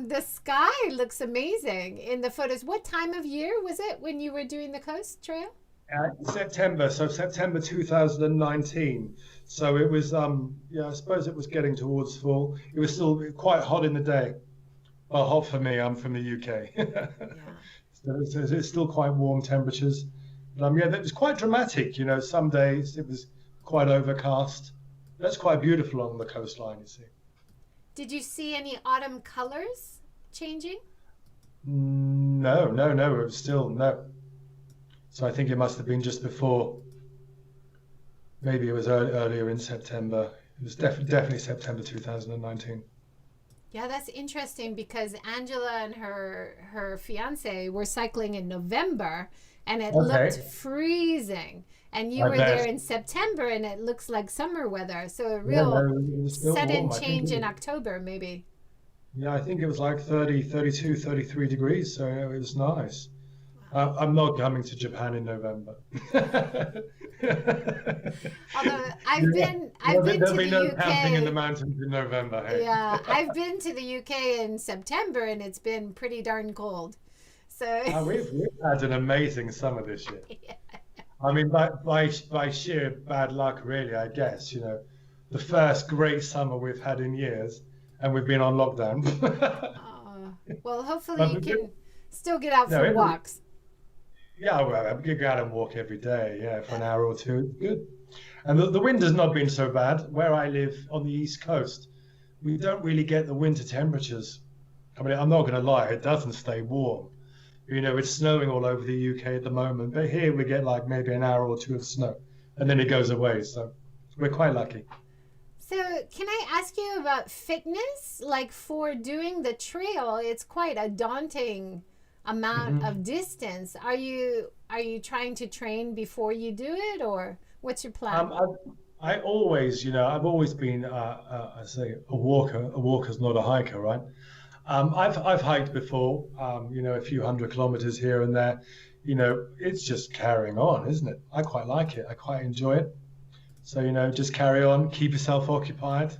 S1: The sky looks amazing in the photos. What time of year was it when you were doing the coast trail?
S2: September 2019. So it was, I suppose it was getting towards fall. It was still quite hot in the day. Well, hot for me. I'm from the UK. So it's still quite warm temperatures. But, it was quite dramatic. Some days it was quite overcast. That's quite beautiful along the coastline, you see.
S1: Did you see any autumn colors changing?
S2: No. It was still no. So I think it must have been just before. Maybe it was earlier in September. It was definitely September 2019.
S1: Yeah, that's interesting because Angela and her fiance were cycling in November and it looked
S2: Okay,
S1: freezing. And you
S2: I
S1: were there
S2: bet.
S1: in September and it looks like summer weather. So a
S2: Yeah,
S1: real
S2: no, it was still
S1: sudden
S2: warm. I think
S1: change
S2: it
S1: in
S2: was,
S1: October, maybe.
S2: yeah, I think it was like 30, 32, 33 degrees. So it was nice. I'm not coming to Japan in November.
S1: Although I've
S2: Yeah,
S1: been I've been
S2: there'll
S1: to
S2: be
S1: the
S2: no camping in the
S1: UK.
S2: mountains in November,
S1: Yeah,
S2: hey.
S1: I've been to the UK in September and it's been pretty darn cold. So
S2: We've had an amazing summer this year. I mean, by sheer bad luck, really, I guess, the first great summer we've had in years, and we've been on lockdown.
S1: uh, well, hopefully
S2: But
S1: you can still get out
S2: no,
S1: for walks.
S2: yeah, well, we could go out and walk every day, yeah, for an hour or two. It's good. And the wind has not been so bad. Where I live on the East Coast, we don't really get the winter temperatures. I mean, I'm not going to lie, it doesn't stay warm. It's snowing all over the UK at the moment, but here we get like maybe an hour or two of snow, and then it goes away. So we're quite lucky.
S1: So, can I ask you about fitness? Like for doing the trail, it's quite a daunting amount
S2: Hmm.
S1: of distance. Are you trying to train before you do it or what's your plan?
S2: Um, I always, I've always been, I say, a walker. A walker's not a hiker, right? I've hiked before, a few hundred kilometers here and there. It's just carrying on, isn't it? I quite like it. I quite enjoy it. So, just carry on, keep yourself occupied.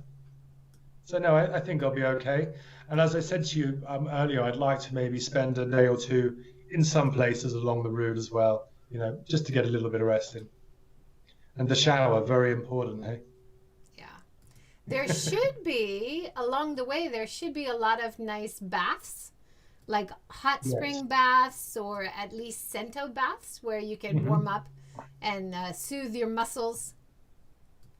S2: So, no, I think I'll be okay. And as I said to you earlier, I'd like to maybe spend a day or two in some places along the route as well, just to get a little bit of rest in. And the shower, very important, hey?
S1: Yeah. There should be along the way there should be a lot of nice baths, like hot
S2: Yes.
S1: spring baths or at least sento baths where you can warm
S2: Hmm.
S1: up and soothe your muscles.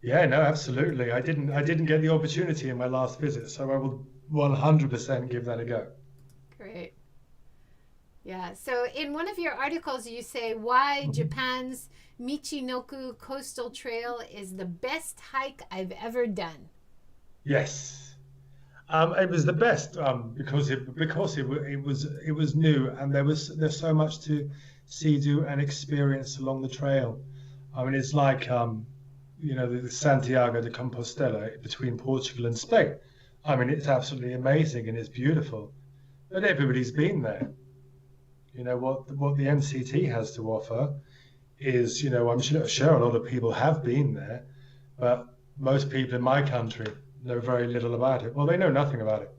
S2: Yeah, no, absolutely. I didn't get the opportunity in my last visit, so I will 100% give that a go.
S1: Great. Yeah. So in one of your articles, you say why
S2: Mhm.
S1: Japan's Michinoku Coastal Trail is the best hike I've ever done.
S2: Yes. It was the best because it was new, and there's so much to see, do, and experience along the trail. I mean, it's like the Santiago de Compostela between Portugal and Spain. I mean, it's absolutely amazing and it's beautiful, but everybody's been there. What the MCT has to offer is, I'm sure a lot of people have been there, but most people in my country know very little about it. Well, they know nothing about it.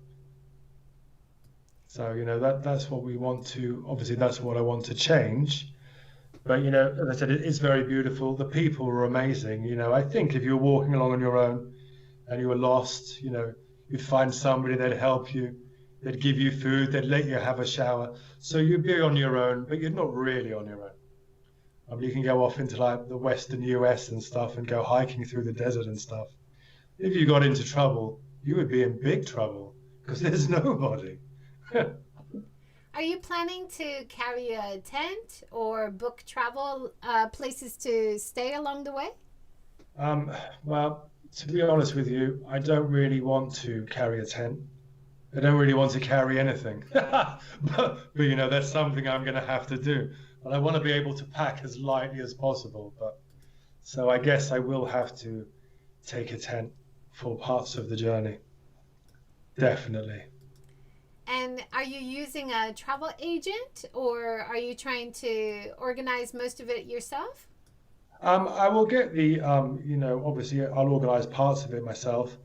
S2: So, that's what we want to, obviously, that's what I want to change. But, as I said, it is very beautiful. The people are amazing. I think if you're walking along on your own and you were lost, you'd find somebody that'd help you, they'd give you food, they'd let you have a shower. So you'd be on your own, but you're not really on your own. I mean, you can go off into like the Western US and stuff and go hiking through the desert and stuff. If you got into trouble, you would be in big trouble because there's nobody.
S1: Are you planning to carry a tent or book travel places to stay along the way?
S2: Um, well, to be honest with you, I don't really want to carry a tent. I don't really want to carry anything. But that's something I'm going to have to do. But I want to be able to pack as lightly as possible. But so I guess I will have to take a tent for parts of the journey. Definitely.
S1: And are you using a travel agent or are you trying to organize most of it yourself?
S2: I will get obviously I'll organize parts of it myself,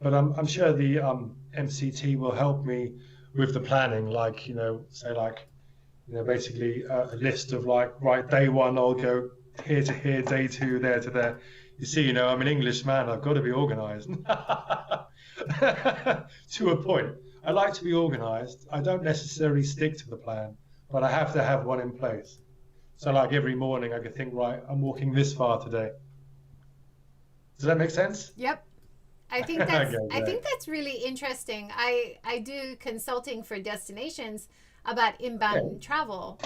S2: but I'm sure the MCT will help me with the planning, like, say like, basically a list of like, right, day one, I'll go here to here, day two, there to there. You see, I'm an English man, I've got to be organized to a point. I like to be organized. I don't necessarily stick to the plan, but I have to have one in place. So like every morning I could think, right, I'm walking this far today. Does that make sense?
S1: Yep. I think
S2: Okay,
S1: that's I
S2: great.
S1: think that's really interesting. I do consulting for destinations. about
S2: Okay.
S1: inbound travel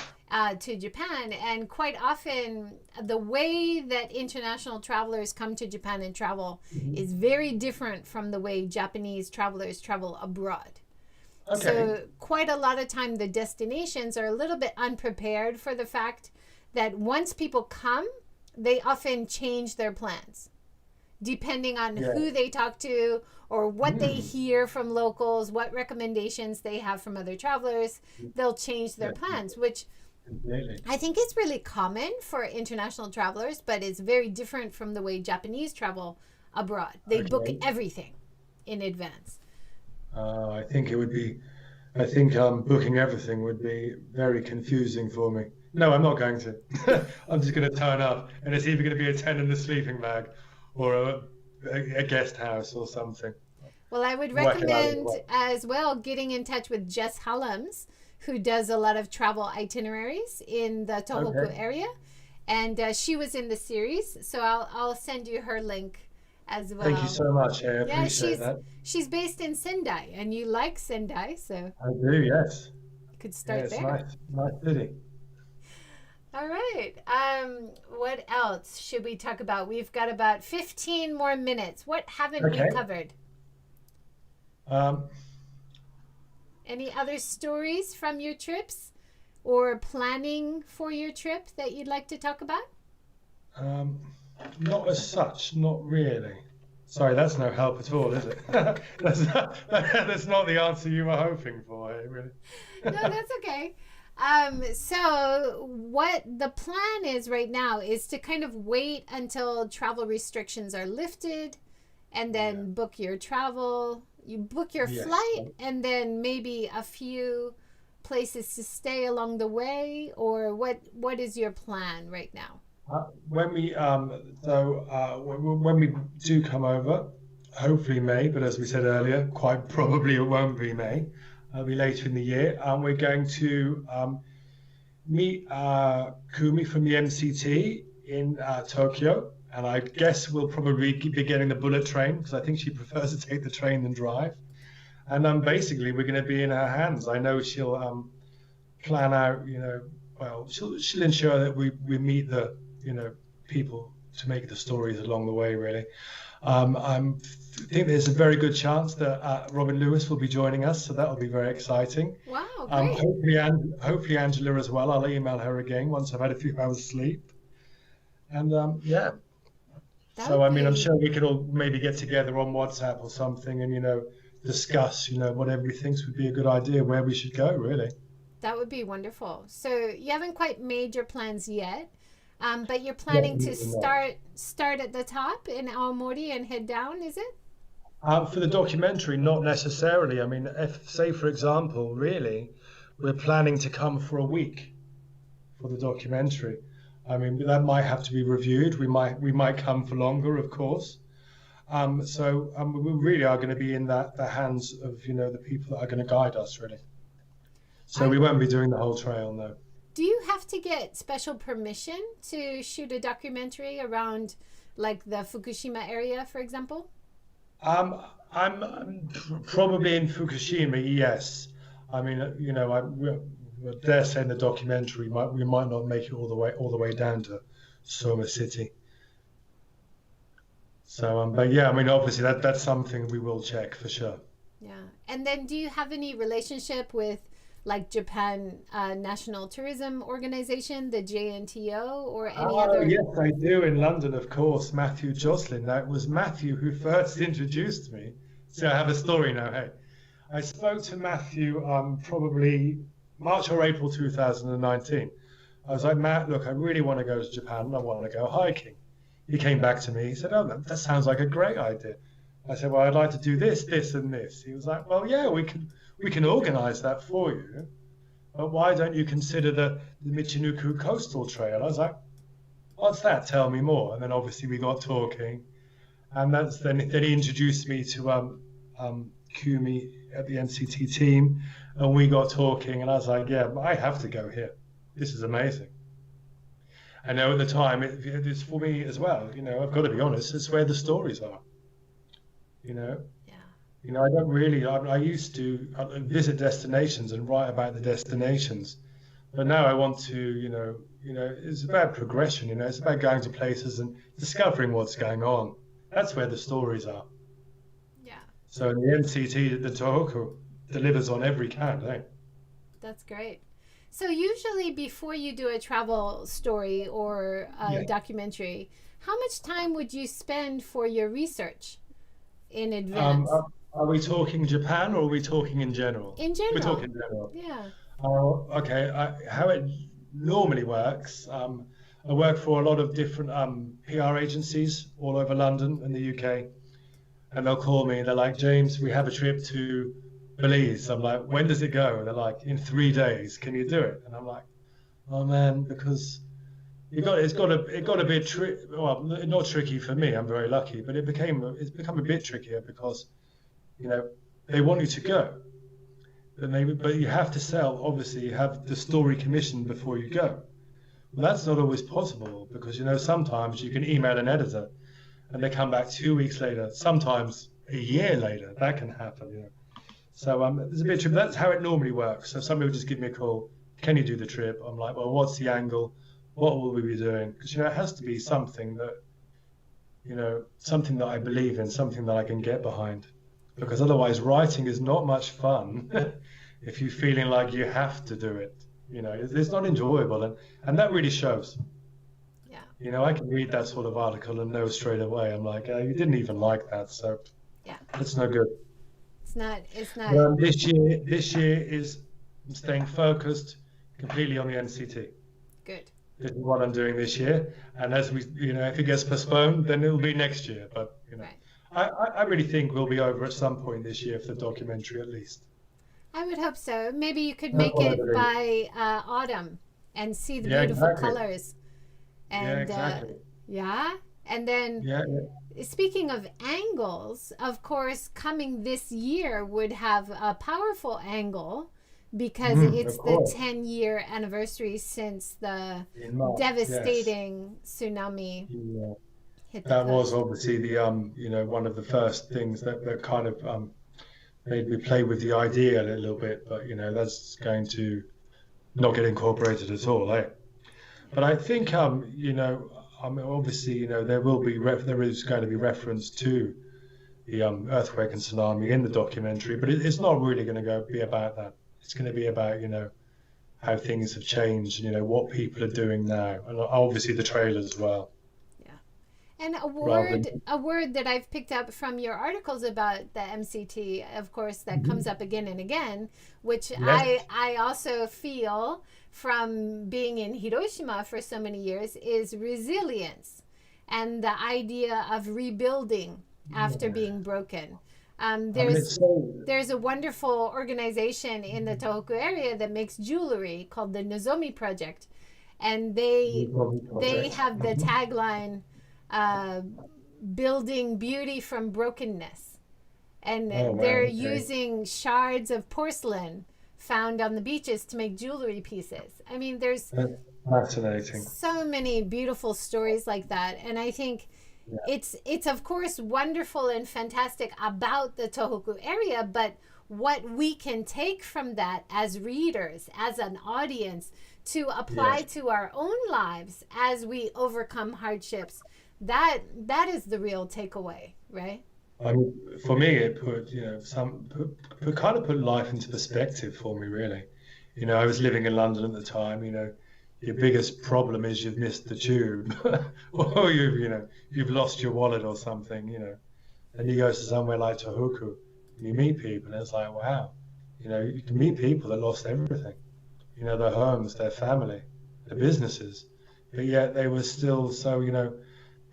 S1: to Japan. And quite often, the way that international travelers come to Japan and travel
S2: Mhm.
S1: is very different from the way Japanese travelers travel abroad.
S2: Okay.
S1: So, quite a lot of time, the destinations are a little bit unprepared for the fact that once people come, they often change their plans depending on
S2: Yeah.
S1: who they talk to or what they
S2: Mm.
S1: hear from locals, what recommendations they have from other travelers. They'll change their
S2: Yeah.
S1: plans, which
S2: Completely.
S1: I think is really common for international travelers, but it's very different from the way Japanese travel abroad. They book
S2: Okay.
S1: everything in advance.
S2: I think it would be. I think booking everything would be very confusing for me. No, I'm not going to. I'm just going to turn up, and it's either going to be a tent and a sleeping bag, or a guest house or something.
S1: Well, I would
S2: Work it out as
S1: recommend
S2: well.
S1: as well getting in touch with Jess Hallams, who does a lot of travel itineraries in the Tohoku
S2: Okay.
S1: area. And she was in the series, so I'll send you her link as
S2: Thank you
S1: well.
S2: so much. I
S1: Yeah,
S2: appreciate that.
S1: she's based in Sendai, and you like Sendai, so
S2: I do. Yes.
S1: you could
S2: Yeah,
S1: start
S2: it's
S1: there.
S2: nice. Nice city.
S1: All right. What else should we talk about? We've got about 15 more minutes. What haven't we
S2: Okay.
S1: covered?
S2: Um,
S1: Any other stories from your trips or planning for your trip that you'd like to talk about?
S2: um, not as such. Not really. Sorry, that's no help at all, is it? That's not the answer you were hoping for, really.
S1: No, that's okay. So what the plan is right now is to kind of wait until travel restrictions are lifted and
S2: Yeah.
S1: then book your travel. You book your
S2: Yes.
S1: flight and then maybe a few places to stay along the way, or what is your plan right now?
S2: When we when we do come over, hopefully May, but as we said earlier, quite probably it won't be May. It'll be later in the year, and we're going to meet Kumi from the MCT in Tokyo, and I guess we'll probably be getting the bullet train because I think she prefers to take the train than drive. And basically, we're going to be in her hands. I know she'll plan out, well, she'll ensure that we meet the, people to make the stories along the way, really. I think there's a very good chance that Robin Lewis will be joining us, so that'll be very exciting.
S1: Wow, great.
S2: Hopefully Angela as well. I'll email her again once I've had a few hours sleep. And yeah,
S1: That
S2: so
S1: would
S2: I mean, I'm
S1: be
S2: sure we could all maybe get together on WhatsApp or something and discuss what everybody thinks would be a good idea where we should go, really.
S1: that would be wonderful. So you haven't quite made your plans yet, but you're planning to
S2: Definitely not.
S1: start at the top in Aomori and head down, is it?
S2: For the documentary, not necessarily. I mean, if, say, for example, really, we're planning to come for a week for the documentary. I mean, that might have to be reviewed. We might come for longer, of course. We really are going to be in the hands of the people that are going to guide us, really. So
S1: I
S2: we won't be doing the whole trail, no.
S1: Do you have to get special permission to shoot a documentary around like the Fukushima area, for example?
S2: I'm probably in Fukushima, yes. I mean, we're dare say in the documentary, we might not make it all the way down to Soma City. So, but yeah, I mean, obviously that's something we will check for sure.
S1: Yeah. And then do you have any relationship with like Japan National Tourism Organization, the JNTO, or any
S2: Oh,
S1: other?
S2: yes, I do in London, of course. Matthew Jocelyn. That was Matthew who first introduced me. See, I have a story now. Hey, I spoke to Matthew probably March or April 2019. I was like, Matt, look, I really want to go to Japan and I want to go hiking. He came back to me. He said, oh, that sounds like a great idea. I said, well, I'd like to do this, this, and this. He was like, well, yeah, we can organize that for you. But why don't you consider the Michinoku Coastal Trail? I was like, what's that? Tell me more. And then obviously we got talking, and then he introduced me to Kumi at the MCT team, and we got talking, and I was like, yeah, I have to go here. This is amazing. I know at the time it's for me as well. I've got to be honest. It's where the stories are. You know.
S1: Yeah.
S2: You know, I don't really. I used to visit destinations and write about the destinations, but now I want to, it's about progression. You know, it's about going to places and discovering what's going on. That's where the stories are.
S1: Yeah,
S2: So in the MCT, the Tohoku delivers on every count, eh?
S1: that's great. So usually before you do a travel story or a
S2: Yeah.
S1: documentary, how much time would you spend for your research in
S2: Um,
S1: advance?
S2: are, are we talking Japan or are we talking in general?
S1: In
S2: We're
S1: general.
S2: talking general.
S1: Yeah.
S2: Oh, okay. How it normally works, I work for a lot of different PR agencies all over London and the UK, and they'll call me. They're like, James, we have a trip to Belize. I'm like, when does it go? And they're like, in 3 days. Can you do it? And I'm like, oh man, because it got a bit well, not tricky for me. I'm very lucky, but it's become a bit trickier because you know they want you to go, but you have to sell. Obviously, you have the story commissioned before you go. Well, that's not always possible because sometimes you can email an editor and they come back 2 weeks later, sometimes a year later. That can happen. So there's a bit tricky. That's how it normally works. So somebody will just give me a call. Can you do the trip? I'm like, well, what's the angle? What will we be doing? Because it has to be something that I believe in, something that I can get behind. Because otherwise, writing is not much fun if you're feeling like you have to do it. It's not enjoyable, and that really shows.
S1: Yeah.
S2: I can read that sort of article and know straight away. I'm like, you didn't even like that, so
S1: Yeah.
S2: that's no good.
S1: It's not
S2: This year is I'm staying focused completely on the MCT.
S1: good.
S2: This is what I'm doing this year, and as if it gets postponed, then it'll be next year. But
S1: Right.
S2: I really think we'll be over at some point this year for the documentary, at least.
S1: I would hope so. Maybe you could
S2: That's
S1: make
S2: what I
S1: it
S2: believe.
S1: by autumn and see the
S2: Yeah,
S1: beautiful
S2: exactly.
S1: colors.
S2: Yeah,
S1: And
S2: exactly.
S1: yeah. And then
S2: Yeah, yeah.
S1: speaking of angles, of course, coming this year would have a powerful angle because
S2: Of
S1: it's the
S2: course.
S1: 10-year anniversary since the
S2: In March, yes.
S1: devastating tsunami
S2: Yeah.
S1: hit the
S2: That was
S1: coast.
S2: obviously the one of the first things that kind of made me play with the idea a little bit, but that's going to not get incorporated at all, eh? But I think obviously there is going to be reference to the earthquake and tsunami in the documentary, but it's not really going to be about that. It's going to be about how things have changed, what people are doing now, and obviously the trailer as well,
S1: Yeah. And
S2: rather than.
S1: a word that I've picked up from your articles about the MCT, of course, that comes
S2: Mhm.
S1: up again and again, which
S2: Yes.
S1: I also feel from being in Hiroshima for so many years, is resilience and the idea of rebuilding after
S2: Yeah.
S1: being broken.
S2: I mean, it's so.
S1: There's a wonderful organization in the Tohoku area that makes jewelry called the Nozomi Project, and
S2: Nozomi
S1: they
S2: Project.
S1: have the tagline, uh, "Building beauty from brokenness," and
S2: Oh
S1: they're
S2: man, okay.
S1: using shards of porcelain found on the beaches to make jewelry pieces. I mean, there's
S2: That's fascinating.
S1: so many beautiful stories like that, and I think
S2: Yeah.
S1: it's of course wonderful and fantastic about the Tohoku area, but what we can take from that as readers, as an audience, to apply
S2: Yes.
S1: to our own lives as we overcome hardships, that is the real takeaway, right?
S2: I mean, for me, it put kind of put life into perspective for me, really. I was living in London at the time. Your biggest problem is you've missed the tube, or you've lost your wallet or something. And you go to somewhere like Tohoku, and you meet people, and it's like, wow, you can meet people that lost everything. Their homes, their family, their businesses, but yet they were still so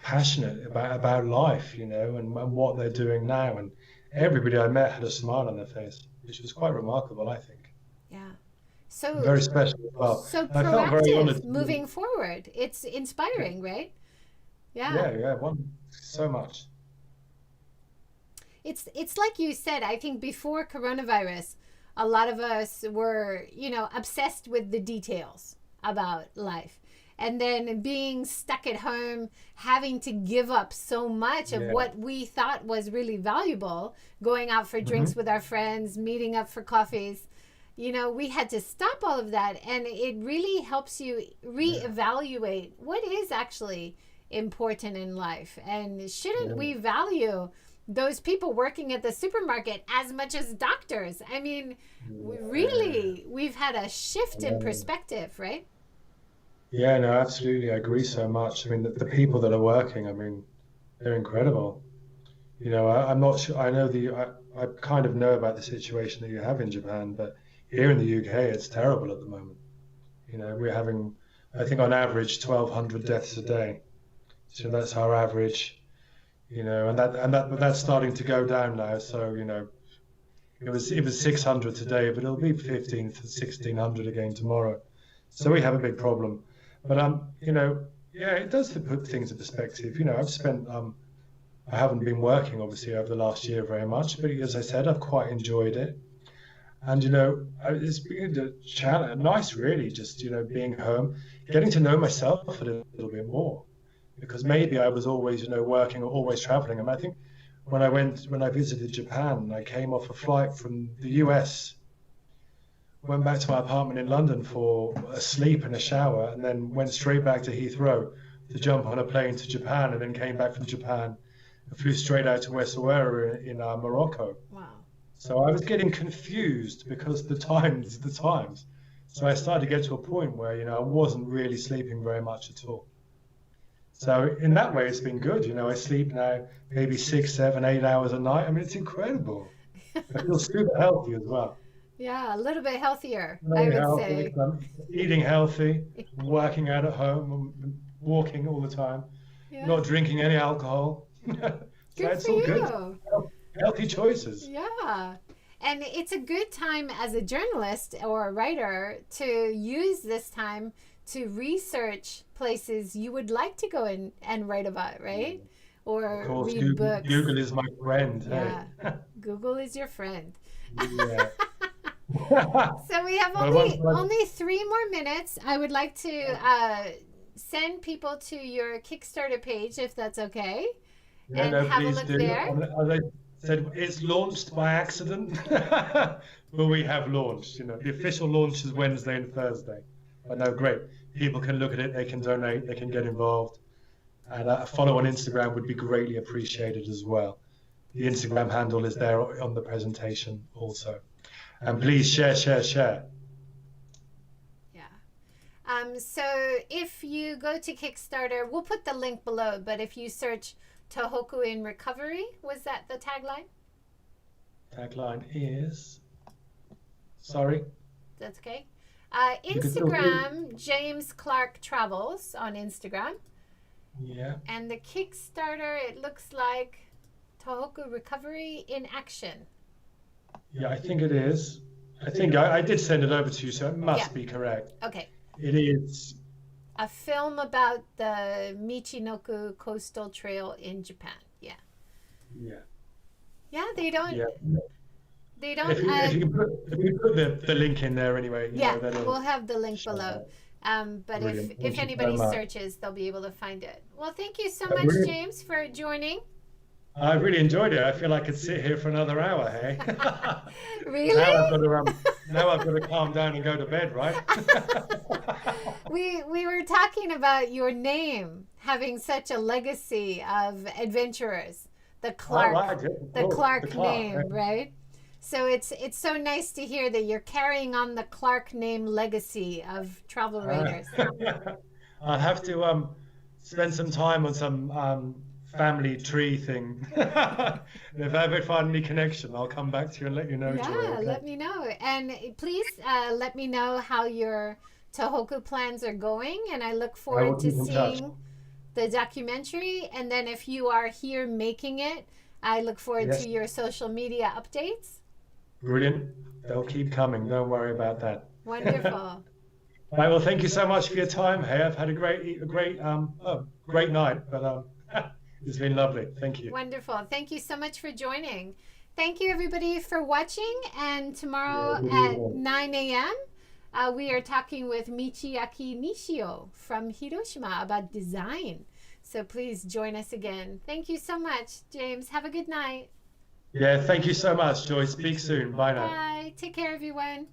S2: passionate about life, and what they're doing now. And everybody I met had a smile on their face, which was quite remarkable, I think.
S1: Yeah. So
S2: Very special as well.
S1: so
S2: And I felt very honoured.
S1: proactive moving forward. It's
S2: Yeah,
S1: inspiring, right? Yeah.
S2: yeah, yeah. So much.
S1: It's like you said, I think before coronavirus, a lot of us were, obsessed with the details about life. and then being stuck at home, having to give up so much of what we thought was really valuable, going out for drinks with our friends, meeting up for coffees. You know, we had to stop all of that, and it really helps you reevaluate what is actually important in life, and shouldn't we value those people working at the supermarket as much as doctors? I mean, we've had a shift in perspective, right?
S2: Yeah, no, absolutely. I agree so much. I mean, the people that are working, I mean, they're incredible. You know, I'm not sure. I kind of know about the situation that you have in Japan, but here in the UK, it's terrible at the moment. You know, we're having, I think on average, 1,200 deaths a day. So that's our average. You know, but that's starting to go down now. So, you know, it was 600 today, but it'll be 15 to 1,600 again tomorrow. So we have a big problem. But you know, yeah, it does put things in perspective. You know, I haven't been working obviously over the last year very much, but as I said, I've quite enjoyed it. And you know, it's been a challenge, nice really, just you know, being home, getting to know myself a little bit more, because maybe I was always you know working or always traveling. And I think when I visited Japan, I came off a flight from the US. Went back to my apartment in London for a sleep and a shower, and then went straight back to Heathrow to jump on a plane to Japan, and then came back from Japan and flew straight out to Essaouira in Morocco.
S1: Wow.
S2: So I was getting confused because the times. So I started to get to a point where, you know, I wasn't really sleeping very much at all. So in that way, it's been good. You know, I sleep now maybe 6, 7, 8 hours a night. I mean, it's incredible. I feel super healthy as well.
S1: Yeah, a little bit healthier, I
S2: Very
S1: would
S2: healthy.
S1: say.
S2: Eating healthy, working out at home, walking all the time,
S1: Yeah.
S2: not drinking any alcohol. So
S1: Good
S2: it's
S1: for
S2: all
S1: you.
S2: good. Healthy choices.
S1: Yeah. And it's a good time as a journalist or a writer to use this time to research places you would like to go and write about, right? Or
S2: Of course,
S1: read books.
S2: Google is my friend.
S1: Yeah.
S2: Hey.
S1: Google is your friend.
S2: Yeah.
S1: So we have
S2: Well,
S1: only 3 more minutes. I would like to send people to your Kickstarter page if that's okay,
S2: Yeah,
S1: and
S2: no,
S1: have a
S2: please
S1: look
S2: do.
S1: there.
S2: As I said, it's launched by accident, but we have launched. You know, the official launch is Wednesday and Thursday. But no, great. People can look at it. They can donate. They can get involved. And a follow on Instagram would be greatly appreciated as well. The Instagram handle is there on the presentation also. And please share.
S1: Yeah. So if you go to Kickstarter, we'll put the link below, but if you search Tohoku in Recovery, was that the tagline?
S2: Tagline is, sorry.
S1: That's okay.
S2: You can still
S1: Instagram, James Clark Travels on Instagram.
S2: Yeah.
S1: And the Kickstarter, it looks like Tohoku Recovery in Action.
S2: Yeah, I think it is. I think I did send it over to you, so it must be correct.
S1: Okay.
S2: It is.
S1: A film about the Michinoku Coastal Trail in Japan. Yeah.
S2: Yeah.
S1: Yeah, they don't.
S2: Yeah.
S1: They don't.
S2: If you put the link in there anyway.
S1: Yeah,
S2: then it'll
S1: we'll have the link
S2: show
S1: below.
S2: up.
S1: But
S2: Brilliant.
S1: if
S2: Thank you
S1: anybody
S2: so much.
S1: searches, they'll be able to find it. Well, thank you so
S2: Oh,
S1: much,
S2: brilliant.
S1: James, for joining.
S2: I really enjoyed it. I feel I could sit here for another hour, hey?
S1: Really?
S2: Now I've got to calm down and go to bed, right?
S1: We were talking about your name having such a legacy of adventurers. The Clark,
S2: right, yeah,
S1: the
S2: cool.
S1: Clark
S2: The Clark,
S1: name,
S2: yeah.
S1: right? So it's so nice to hear that you're carrying on the Clark name legacy of travel writers.
S2: I'll have to spend some time on some family tree thing. If I ever find any connection, I'll come back to you and let you know, Joy.
S1: Yeah,
S2: Okay?
S1: let me know. And please let me know how your Tohoku plans are going. And I look forward to
S2: keep in touch.
S1: seeing the documentary. And then if you are here making it, I look forward
S2: Yes.
S1: to your social media updates.
S2: Brilliant. They'll keep coming. Don't worry about that.
S1: Wonderful.
S2: All right. Well, thank you so much for your time. Hey, I've had a great night, but it's been lovely. Thank you.
S1: Wonderful. Thank you so much for joining. Thank you, everybody, for watching. And tomorrow
S2: Yeah,
S1: at 9 a.m., We are talking with Michiaki Nishio from Hiroshima about design. So please join us again. Thank you so much, James. Have a good night.
S2: Yeah, thank you so much, Joy. Speak soon. Bye now.
S1: Bye. Take care, everyone.